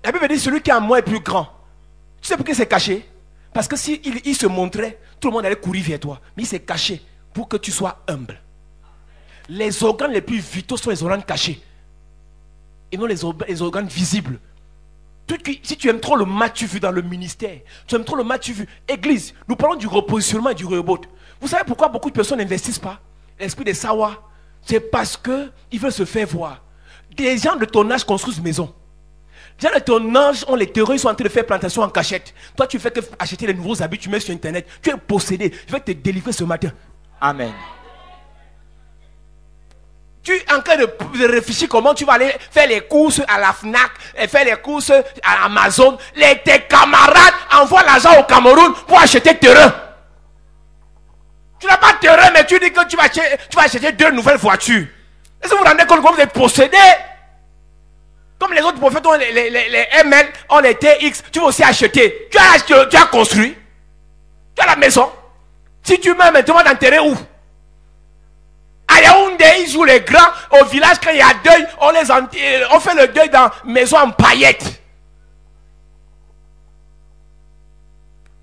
Speaker 5: La Bible dit celui qui est en moi est plus grand. Tu sais pourquoi il s'est caché? Parce que s'il se montrait, tout le monde allait courir vers toi. Mais il s'est caché pour que tu sois humble. Les organes les plus vitaux sont les organes cachés. Et non les organes visibles. Si tu aimes trop le mas-tu vu dans le ministère, tu aimes trop le mas-tu vu. Église, nous parlons du repositionnement et du reboot. Vous savez pourquoi beaucoup de personnes n'investissent pas? L'esprit des Sawa, c'est parce qu'ils veulent se faire voir. Des gens de ton âge construisent maison. Des gens de ton âge ont les terreurs, ils sont en train de faire plantation en cachette. Toi, tu fais que acheter les nouveaux habits, tu mets sur Internet. Tu es possédé. Je vais te délivrer ce matin. Amen. Tu es en train de réfléchir comment tu vas aller faire les courses à la FNAC et faire les courses à Amazon. Tes camarades envoient l'argent au Cameroun pour acheter terrain. Tu n'as pas de terrain, mais tu dis que tu vas acheter 2 nouvelles voitures. Est-ce que vous vous rendez compte comment vous êtes possédé? Comme les autres prophètes ont les ML, ont les TX, tu vas aussi acheter. Tu as construit. Tu as la maison. Si tu meurs maintenant d'enterrer où? À Yaoundé, ils jouent les grands. Au village, quand il y a deuil, on fait le deuil dans la maison en paillettes.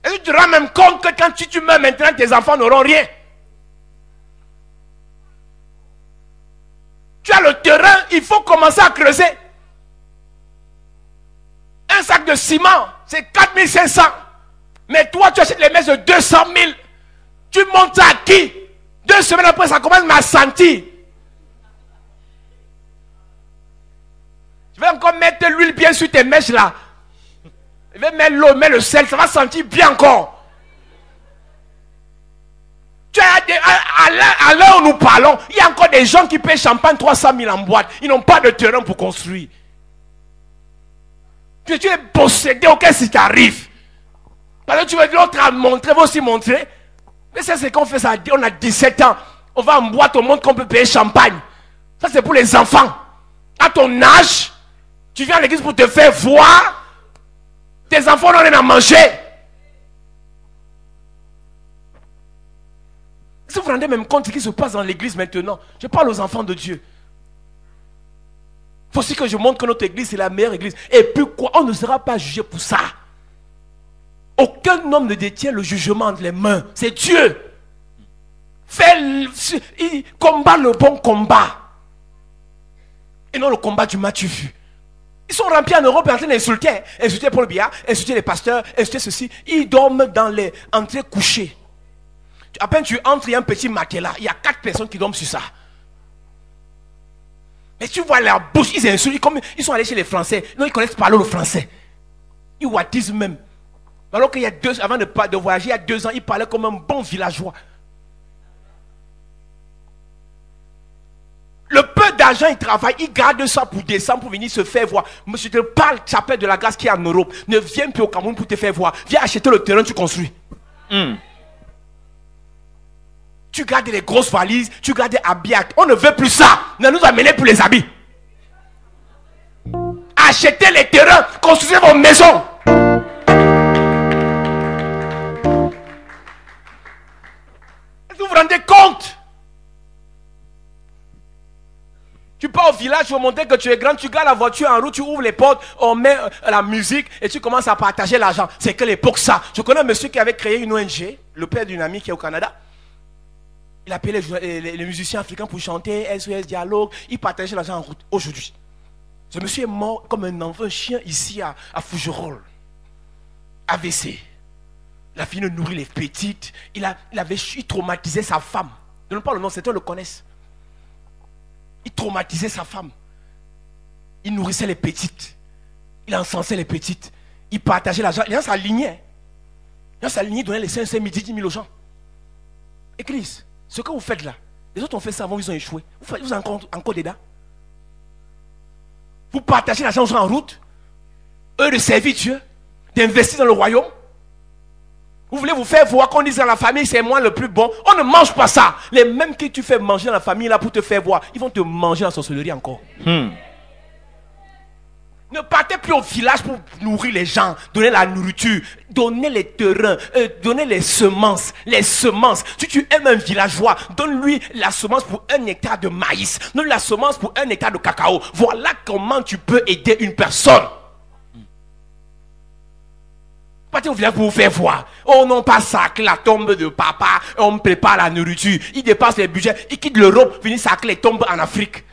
Speaker 5: Et tu te rends même compte que quand tu meurs maintenant, tes enfants n'auront rien. Tu as le terrain, il faut commencer à creuser. Un sac de ciment, c'est 4500. Mais toi, tu achètes les messes de 200 000. Tu montes ça à qui? 2 semaines après, ça commence à sentir. Je vais encore mettre l'huile bien sur tes mèches là. Je vais mettre l'eau, mettre le sel, ça va sentir bien encore. Tu as à l'heure où nous parlons, il y a encore des gens qui paient champagne 300 000 en boîte. Ils n'ont pas de terrain pour construire. Tu es possédé auquel si tu arrives. Parce que tu veux l'autre à montrer, va aussi montrer. Mais ça, c'est qu'on fait ça, on a 17 ans. On va en boîte au monde qu'on peut payer champagne. Ça, c'est pour les enfants. À ton âge, tu viens à l'église pour te faire voir. Tes enfants n'ont rien à manger. Si vous vous rendez même compte de ce qui se passe dans l'église maintenant, je parle aux enfants de Dieu. Il faut aussi que je montre que notre église est la meilleure église. Et puis quoi, on ne sera pas jugé pour ça. Aucun homme ne détient le jugement entre les mains. C'est Dieu. Il combat le bon combat. Et non le combat du match vu. Ils sont remplis en Europe en train d'insulter. Insulter Paul Biya, insulter les pasteurs, insulter ceci. Ils dorment dans les entrées couchées. À peine tu entres, il y a un petit matelas. Il y a 4 personnes qui dorment sur ça. Mais tu vois leur bouche, ils insultent. Ils sont allés chez les Français. Non, ils connaissent parler le français. Ils wattisent même. Alors qu'il y a avant de voyager, il y a 2 ans, ils parlaient comme un bon villageois. Le peu d'argent, ils travaillent, ils gardent ça pour descendre, pour venir se faire voir. Monsieur te parle, chapelle de la grâce qui est en Europe. Ne viens plus au Cameroun pour te faire voir. Viens acheter le terrain, tu construis. Tu gardes les grosses valises, tu gardes des habits. On ne veut plus ça. Ne nous amenez plus les habits. Achetez les terrains, construisez vos maisons. Est-ce que vous vous rendez compte? Tu pars au village, tu veux montrer que tu es grand, tu gardes la voiture en route, tu ouvres les portes, on met la musique et tu commences à partager l'argent. C'est que l'époque ça. Je connais un monsieur qui avait créé une ONG, le père d'une amie qui est au Canada. Il appelait les musiciens africains pour chanter, SOS Dialogue, il partageait l'argent en route. Aujourd'hui, ce monsieur est mort comme un enfant, un chien ici à Fougerolles. AVC. Il a fini de nourrir les petites, il traumatisait sa femme. Je ne donne pas le nom, certains le connaissent. Il traumatisait sa femme. Il nourrissait les petites. Il encensait les petites. Il partageait l'argent. Il y a s'alignait. Il donnait les 5 000, 10 000 aux gens. Église, ce que vous faites là, les autres ont fait ça avant, ils ont échoué. Vous êtes encore dedans. Vous partagez l'argent aux gens en route. Eux de servir Dieu, d'investir dans le royaume. Vous voulez vous faire voir qu'on dise à la famille c'est moi le plus bon. On ne mange pas ça. Les mêmes que tu fais manger dans la famille là pour te faire voir, ils vont te manger en sorcellerie encore. Ne partez plus au village pour nourrir les gens, donner la nourriture, donner les terrains, donner les semences. Les semences. Si tu aimes un villageois, donne-lui la semence pour 1 hectare de maïs. Donne-lui la semence pour 1 hectare de cacao. Voilà comment tu peux aider une personne. Partez au village pour vous faire voir. Oh non, pas sacrer la tombe de papa. On prépare la nourriture. Ils dépassent les budgets. Ils quittent l'Europe, viennent sacrer les tombes en Afrique.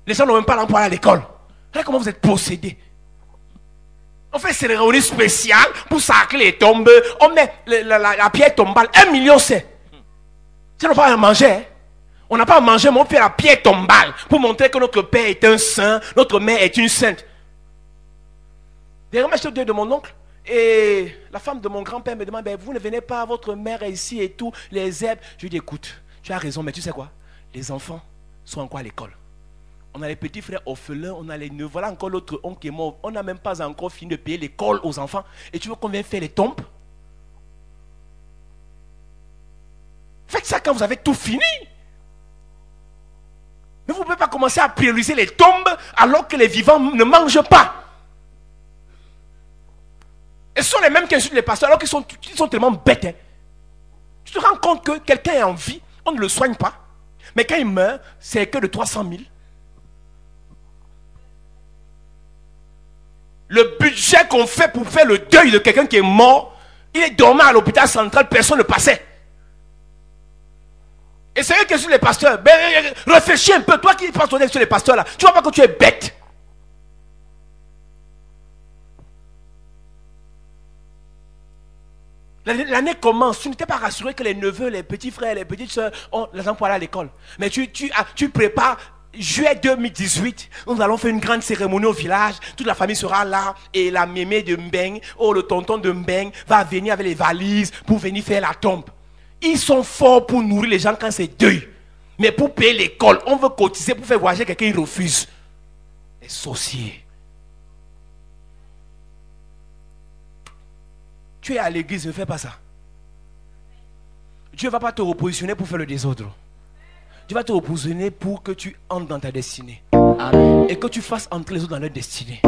Speaker 5: Les gens n'ont même pas l'emploi à l'école. Regardez comment vous êtes possédés. On fait une cérémonie spéciale pour sacrer les tombes. On met la pierre tombale. 1 million c'est. Ça n'a pas à manger. Hein? On n'a pas à manger, mais on fait la pierre tombale pour montrer que notre père est un saint, notre mère est une sainte. Dernièrement, j'étais au deuil de mon oncle. Et la femme de mon grand-père me demande, vous ne venez pas, votre mère est ici et tout, les herbes. Je lui dis, écoute, tu as raison, mais tu sais quoi? Les enfants sont encore à l'école. On a les petits frères orphelins, on a les neveux. Voilà encore l'autre oncle qui est mort. On n'a même pas encore fini de payer l'école aux enfants. Et tu veux qu'on vienne faire les tombes? Faites ça quand vous avez tout fini. Mais vous ne pouvez pas commencer à prioriser les tombes alors que les vivants ne mangent pas. Et ce sont les mêmes qui insultent les pasteurs alors qu'ils sont tellement bêtes. Hein. Tu te rends compte que quelqu'un est en vie, on ne le soigne pas. Mais quand il meurt, c'est que de 300 000. Le budget qu'on fait pour faire le deuil de quelqu'un qui est mort, il est dormant à l'hôpital central, personne ne passait. Et c'est eux qui insultent les pasteurs. Ben, réfléchis un peu, toi qui passes ton sur les pasteurs là, tu vois pas que tu es bête. L'année commence, tu n'étais pas rassuré que les neveux, les petits frères, les petites soeurs ont les enfants à l'école. Mais tu prépares juillet 2018, nous allons faire une grande cérémonie au village, toute la famille sera là, et la mémé de Mbeng, le tonton de Mbeng va venir avec les valises pour venir faire la tombe. Ils sont forts pour nourrir les gens quand c'est deuil. Mais pour payer l'école, on veut cotiser pour faire voyager quelqu'un, ils refusent. Les sorciers. Tu es à l'église, ne fais pas ça. Dieu ne va pas te repositionner pour faire le désordre. Dieu va te repositionner pour que tu entres dans ta destinée. Amen. Et que tu fasses entrer les autres dans leur destinée.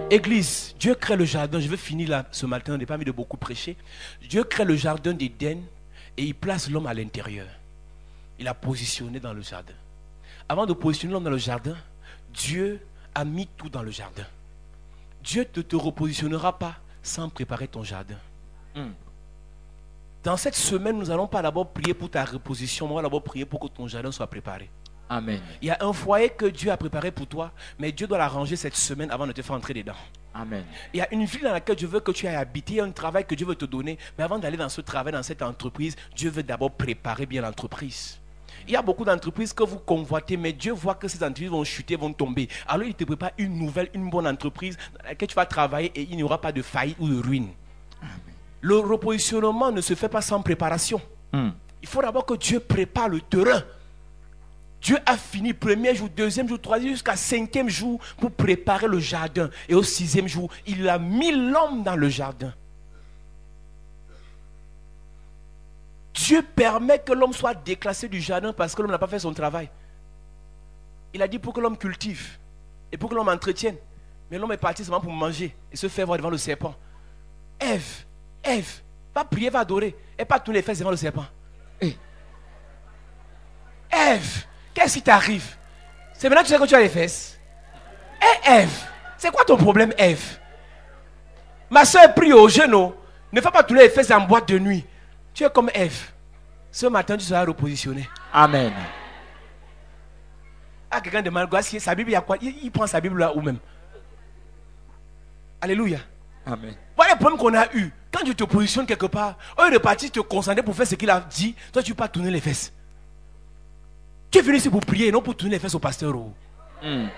Speaker 5: Église, Dieu crée le jardin. Je vais finir là ce matin, on n'est pas mis de beaucoup prêcher. Dieu crée le jardin d'Éden et il place l'homme à l'intérieur. Il a positionné dans le jardin. Avant de positionner l'homme dans le jardin, Dieu a mis tout dans le jardin. Dieu ne te repositionnera pas sans préparer ton jardin. Dans cette semaine, nous n'allons pas d'abord prier pour ta reposition, on va d'abord prier pour que ton jardin soit préparé.
Speaker 3: Amen.
Speaker 5: Il y a un foyer que Dieu a préparé pour toi, mais Dieu doit l'arranger cette semaine avant de te faire entrer dedans.
Speaker 3: Amen.
Speaker 5: Il y a une ville dans laquelle je veux que tu ailles habiter, il y a un travail que Dieu veut te donner, mais avant d'aller dans ce travail, dans cette entreprise, Dieu veut d'abord préparer bien l'entreprise. Il y a beaucoup d'entreprises que vous convoitez, mais Dieu voit que ces entreprises vont chuter, vont tomber. Alors il te prépare une nouvelle, une bonne entreprise dans laquelle tu vas travailler et il n'y aura pas de faillite ou de ruine. Amen. Le repositionnement ne se fait pas sans préparation. Il faut d'abord que Dieu prépare le terrain. Dieu a fini premier jour, deuxième jour, troisième jusqu'à cinquième jour pour préparer le jardin. Et au sixième jour, il a mis l'homme dans le jardin. Dieu permet que l'homme soit déclassé du jardin parce que l'homme n'a pas fait son travail. Il a dit pour que l'homme cultive et pour que l'homme entretienne. Mais l'homme est parti seulement pour manger et se faire voir devant le serpent. Ève, va prier, va adorer et pas tourner les fesses devant le serpent. Ève, qu'est-ce qui t'arrive? C'est maintenant que tu sais que tu as les fesses. Ève, c'est quoi ton problème, Ève? Ma soeur prie au genou. Ne fais pas tourner les fesses en boîte de nuit. Tu es comme Ève. Ce matin, tu seras repositionné.
Speaker 3: Amen.
Speaker 5: Ah, quelqu'un demande, sa Bible, il y a quoi? Il prend sa Bible là où même. Alléluia.
Speaker 3: Amen.
Speaker 5: Voilà le problème qu'on a eu. Quand tu te positionnes quelque part, au lieu de partir te concentrer pour faire ce qu'il a dit, toi tu ne peux pas tourner les fesses. Tu es venu ici pour prier, non pour tourner les fesses au pasteur. Elle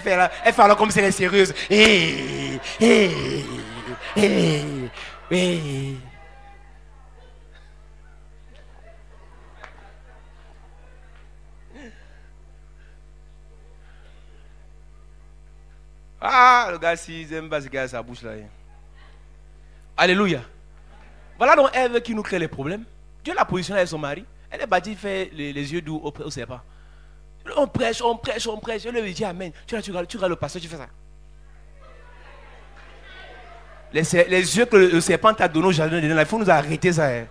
Speaker 5: fait alors comme si elle est sérieuse. Ah, le gars, s'il n'aime pas ce qu'il a à sa bouche là. Alléluia. Voilà donc Ève qui nous crée les problèmes. Dieu l'a positionnée avec son mari. Elle est bâtie, fait les yeux doux au serpent. On prêche. Je lui dis Amen. Tu regardes le pasteur, tu fais ça. Les yeux que le serpent t'a donné au jardin, il faut nous arrêter ça. Elle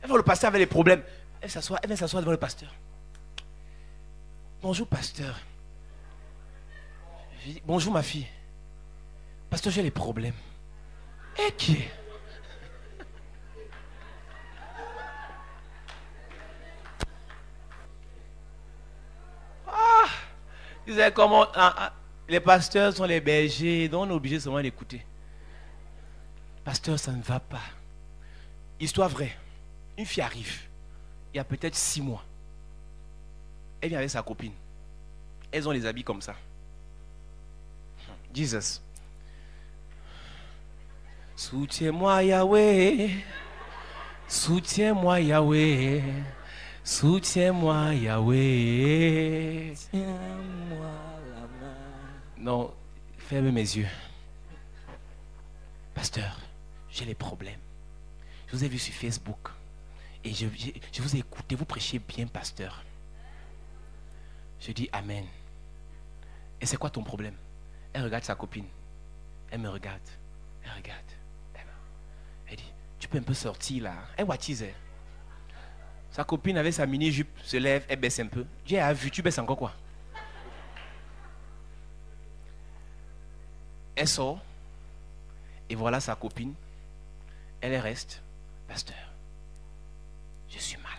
Speaker 5: va le pasteur avec les problèmes. Elle vient s'asseoir devant le pasteur. Bonjour pasteur. Je dis, bonjour ma fille. Pasteur, j'ai les problèmes. Et qui est? Vous savez comment les pasteurs sont les bergers, donc on est obligé seulement d'écouter. Pasteur, ça ne va pas. Histoire vraie. Une fille arrive. Il y a peut-être 6 mois. Elle vient avec sa copine. Elles ont les habits comme ça. Jesus. Soutiens-moi Yahweh. Soutiens-moi Yahweh. Soutiens-moi Yahweh.
Speaker 3: Tiens-moi la main.
Speaker 5: Non, ferme mes yeux. Pasteur, j'ai les problèmes. Je vous ai vu sur Facebook. Et je vous ai écouté. Vous prêchez bien, pasteur. Je dis Amen. Et c'est quoi ton problème? Elle regarde sa copine. Elle me regarde. Elle regarde. Elle dit, tu peux un peu sortir là. Elle watise. Sa copine avec sa mini-jupe se lève, elle baisse un peu. Dieu a vu, tu baisses encore quoi? Elle sort. Et voilà sa copine. Elle reste. Pasteur, je suis malade.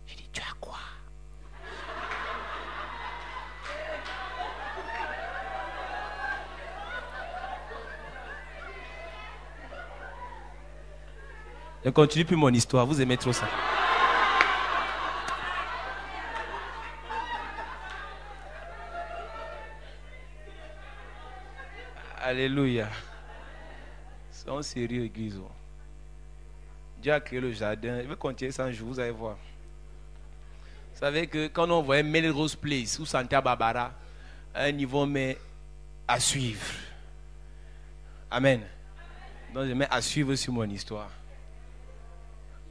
Speaker 5: J'ai dit, tu as quoi? Je ne continue plus mon histoire, vous aimez trop ça. Alléluia. Soyons sérieux, église. Dieu a créé le jardin. Il veut continuer 100 jours, vous allez voir. Vous savez que quand on voyait Melrose Place ou Santa Barbara, un niveau mais à suivre. Amen. Donc je mets à suivre sur mon histoire.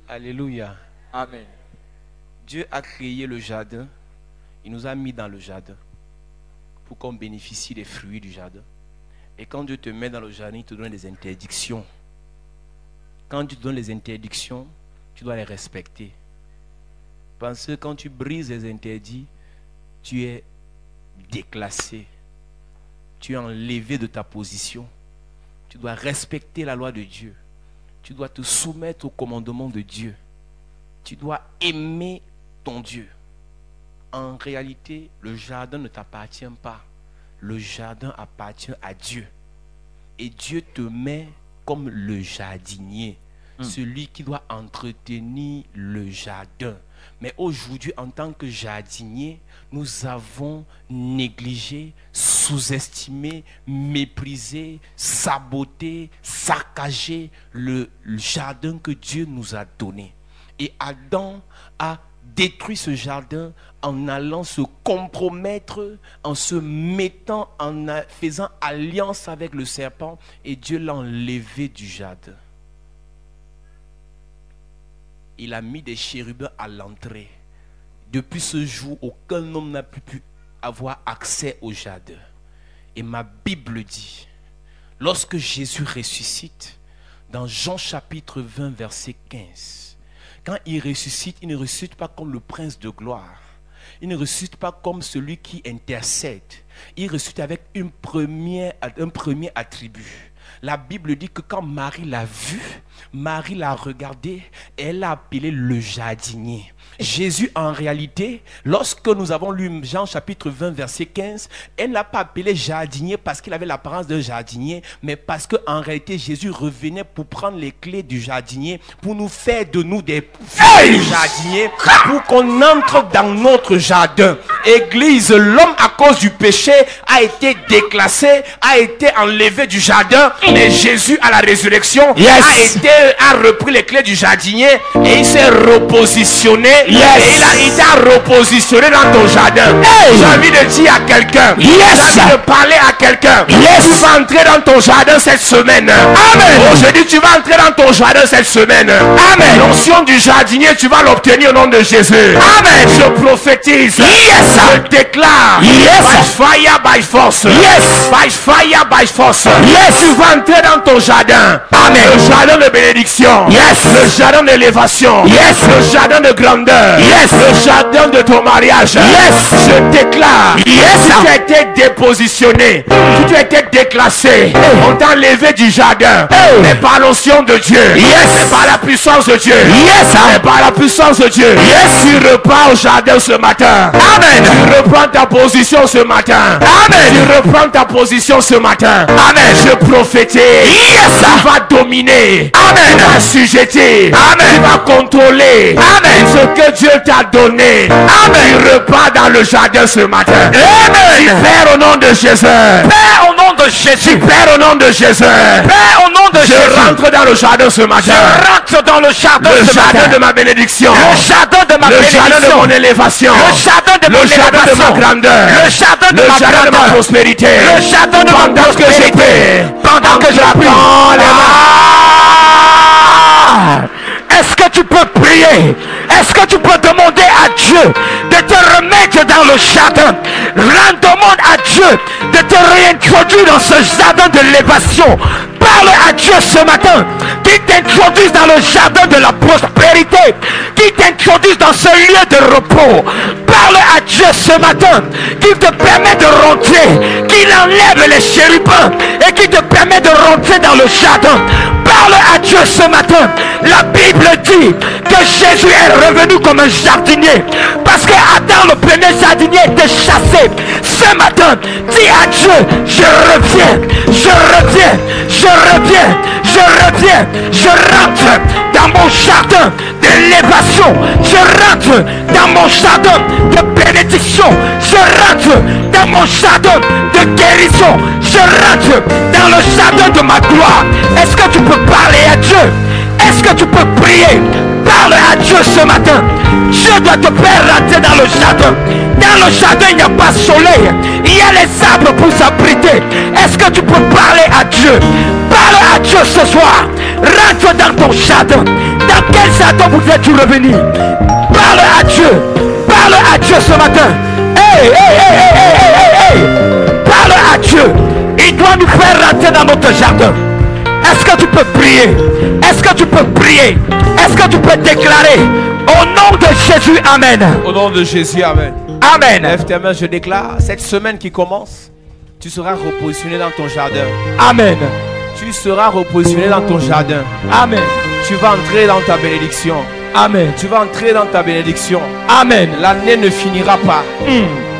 Speaker 5: Alléluia.
Speaker 3: Amen.
Speaker 5: Dieu a créé le jardin. Il nous a mis dans le jardin pour qu'on bénéficie des fruits du jardin. Et quand Dieu te met dans le jardin, il te donne des interdictions. Quand Dieu te donne les interdictions, tu dois les respecter. Parce que quand tu brises les interdits, tu es déclassé.
Speaker 2: tu es enlevé de ta position. Tu dois respecter la loi de Dieu. Tu dois te soumettre au commandement de Dieu. Tu dois aimer ton Dieu. En réalité, le jardin ne t'appartient pas. Le jardin appartient à Dieu. Et Dieu te met comme le jardinier, celui qui doit entretenir le jardin. Mais aujourd'hui, en tant que jardinier, nous avons négligé, sous-estimé, méprisé, saboté, saccagé le jardin que Dieu nous a donné. Et Adam a détruit ce jardin en allant se compromettre, en se mettant, faisant alliance avec le serpent, et Dieu l'a enlevé du jardin. Il a mis des chérubins à l'entrée. Depuis ce jour, aucun homme n'a pu avoir accès au jardin. Et ma Bible dit, lorsque Jésus ressuscite, dans Jean chapitre 20, verset 15, quand il ne ressuscite pas comme le prince de gloire. Il ne ressuscite pas comme celui qui intercède. Il ressuscite avec un premier attribut. La Bible dit que quand Marie l'a vu, Marie l'a regardé et elle l'a appelé le jardinier. Jésus, en réalité, lorsque nous avons lu Jean chapitre 20, verset 15, elle ne l'a pas appelé jardinier parce qu'il avait l'apparence d'un jardinier, mais parce qu'en réalité, Jésus revenait pour prendre les clés du jardinier, pour nous faire de nous des jardiniers, pour qu'on entre dans notre jardin. Église, l'homme à cause du péché a été déclassé, a été enlevé du jardin, mais Jésus à la résurrection a repris les clés du jardinier et il s'est repositionné. Et il t'a repositionné dans ton jardin. J'ai envie de dire à quelqu'un, j'ai envie de parler à quelqu'un, tu vas entrer dans ton jardin cette semaine. Amen. Aujourd'hui tu vas entrer dans ton jardin cette semaine. Amen. L'onction du jardinier, tu vas l'obtenir au nom de Jésus. Amen. Je prophétise. Je déclare. By fire, by force. By fire, by force. Tu vas entrer dans ton jardin. Amen. Le jardin de bénédiction. Le jardin d'élévation. Le jardin de grandeur. Le jardin de ton mariage. Je déclare. Si tu as été dépositionné, si tu as été déclassé, on t'a enlevé du jardin. Mais par l'onction de Dieu. Mais par la puissance de Dieu. Mais par la puissance de Dieu. Tu repars au jardin ce matin. Amen. Tu reprends ta position ce matin. Amen. Tu reprends ta position ce matin. Amen. Je prophétise. Tu vas dominer. Amen. Tu vas assujettir. Amen. Tu vas contrôler. Amen. Ce que Dieu t'a donné. Amen. Tu repars dans le jardin ce matin. Amen. Père au nom de Jésus. Père au nom de Jésus. Père au nom de Jésus. Père au nom de Jésus. Je rentre dans le jardin ce matin. Je rentre dans le jardin ce matin. Le jardin de ma bénédiction. Le jardin de ma bénédiction. Le jardin de mon élévation. Le jardin de mon élévation. Le jardin de ma grandeur. Le jardin de ma grandeur. De ma prospérité. Le jardin de ma prospérité. Pendant que j'apprends les mains. Est-ce que tu peux prier? Est-ce que tu peux demander à Dieu de te remettre dans le jardin? Demande à Dieu de te réintroduire dans ce jardin de l'élévation. Parle à Dieu ce matin, qu'il t'introduise dans le jardin de la prospérité, qu'il t'introduise dans ce lieu de repos. Parle à Dieu ce matin, qu'il te permet de rentrer, qu'il enlève les chérubins et qu'il te permet de rentrer dans le jardin. Parle à Dieu ce matin. La Bible dit que Jésus est revenu comme un jardinier parce que Adam, le premier jardinier, était chassé. Ce matin, dis à Dieu, je reviens, je reviens, je reviens, je reviens, je rentre dans mon jardin d'élévation, je rentre dans mon jardin de bénédiction, je rentre dans mon jardin de guérison, je rentre dans le jardin de ma gloire. Est-ce que tu peux parler à Dieu? Est-ce que tu peux prier? Parle à Dieu ce matin. Dieu doit te faire rentrer dans le jardin. Dans le jardin, il n'y a pas de soleil. Il y a les arbres pour s'abriter. Est-ce que tu peux parler à Dieu? Parle à Dieu ce soir. Rentre dans ton jardin. Dans quel jardin vous êtes-tu revenu? Parle à Dieu. Parle à Dieu ce matin. Hey. Parle à Dieu. Il doit nous faire rentrer dans notre jardin. Est-ce que tu peux prier? Est-ce que tu peux prier? Est-ce que tu peux déclarer au nom de Jésus? Amen. Au nom de Jésus, amen.
Speaker 3: Amen.
Speaker 2: Lève tes mains, je déclare cette semaine qui commence. Tu seras repositionné dans ton jardin.
Speaker 5: Amen.
Speaker 2: Tu seras repositionné dans ton jardin.
Speaker 5: Amen.
Speaker 2: Tu vas entrer dans ta bénédiction.
Speaker 5: Amen.
Speaker 2: Tu vas entrer dans ta bénédiction.
Speaker 5: Amen.
Speaker 2: L'année ne finira pas.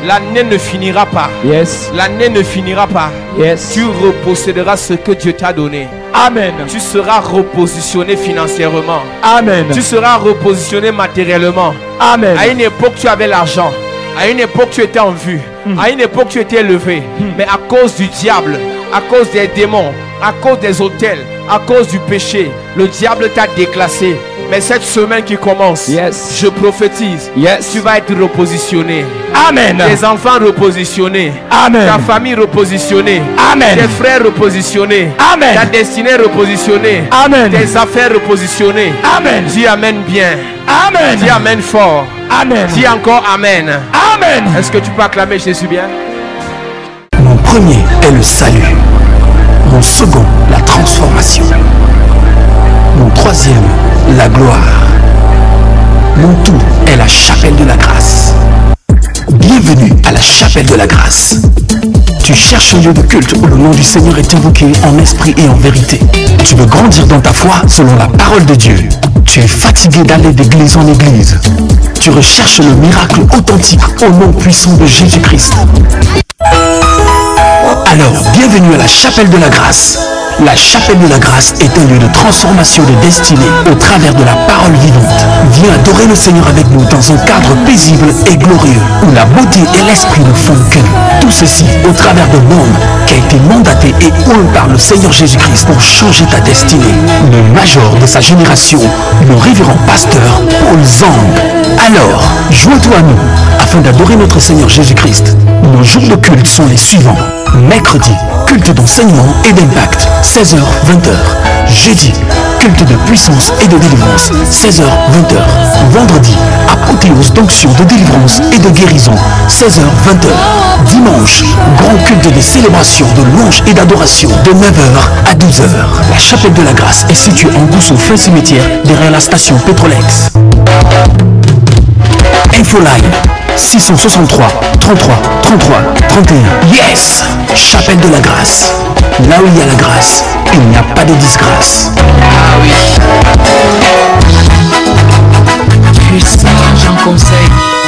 Speaker 2: L'année ne finira pas.
Speaker 5: Yes.
Speaker 2: L'année ne finira pas.
Speaker 5: Yes.
Speaker 2: Tu reposséderas ce que Dieu t'a donné.
Speaker 5: Amen.
Speaker 2: Tu seras repositionné financièrement.
Speaker 5: Amen.
Speaker 2: Tu seras repositionné matériellement.
Speaker 5: Amen.
Speaker 2: À une époque, tu avais l'argent. À une époque, tu étais en vue. À une époque, tu étais élevé. Mais à cause du diable, à cause des démons, à cause des autels, à cause du péché, le diable t'a déclassé. Mais cette semaine qui commence,
Speaker 5: Yes.
Speaker 2: je prophétise,
Speaker 5: Yes.
Speaker 2: tu vas être repositionné.
Speaker 5: Amen.
Speaker 2: Tes enfants repositionnés.
Speaker 5: Amen.
Speaker 2: Ta famille repositionnée.
Speaker 5: Amen.
Speaker 2: Tes frères repositionnés.
Speaker 5: Amen.
Speaker 2: Ta destinée repositionnée.
Speaker 5: Amen.
Speaker 2: Tes affaires repositionnées.
Speaker 5: Amen.
Speaker 2: Dis amen bien.
Speaker 5: Amen.
Speaker 2: Dis amen fort.
Speaker 5: Amen.
Speaker 2: Dis encore amen.
Speaker 5: Amen.
Speaker 2: Est-ce que tu peux acclamer Jésus bien?
Speaker 1: Mon premier est le salut. Mon second, la transformation. Mon troisième, la gloire. Mon tout est la chapelle de la grâce. Bienvenue à la chapelle de la grâce. Tu cherches un lieu de culte où le nom du Seigneur est invoqué en esprit et en vérité. Tu veux grandir dans ta foi selon la parole de Dieu. Tu es fatigué d'aller d'église en église. Tu recherches le miracle authentique au nom puissant de Jésus-Christ. Alors, bienvenue à la chapelle de la grâce. La chapelle de la grâce est un lieu de transformation de destinée au travers de la parole vivante. Viens adorer le Seigneur avec nous dans un cadre paisible et glorieux où la beauté et l'esprit ne font qu'un. Tout ceci au travers d'un homme qui a été mandaté et oint par le Seigneur Jésus-Christ pour changer ta destinée. Le major de sa génération, le révérend pasteur Paul Zang. Alors, joins-toi à nous afin d'adorer notre Seigneur Jésus-Christ. Nos jours de culte sont les suivants. Mercredi, culte d'enseignement et d'impact, 16h-20h. Jeudi, culte de puissance et de délivrance, 16h-20h. Vendredi, apothéose d'onction de délivrance et de guérison, 16h-20h. Dimanche, grand culte de célébration, de louange et d'adoration, de 9h à 12h. La chapelle de la grâce est située en Goussot, fin cimetière, derrière la station Pétrolex. Infoline 663 33 33 31. Yes! Chapelle de la grâce. Là où il y a la grâce, il n'y a pas de disgrâce.
Speaker 3: Ah oui. Tu es sage en conseil.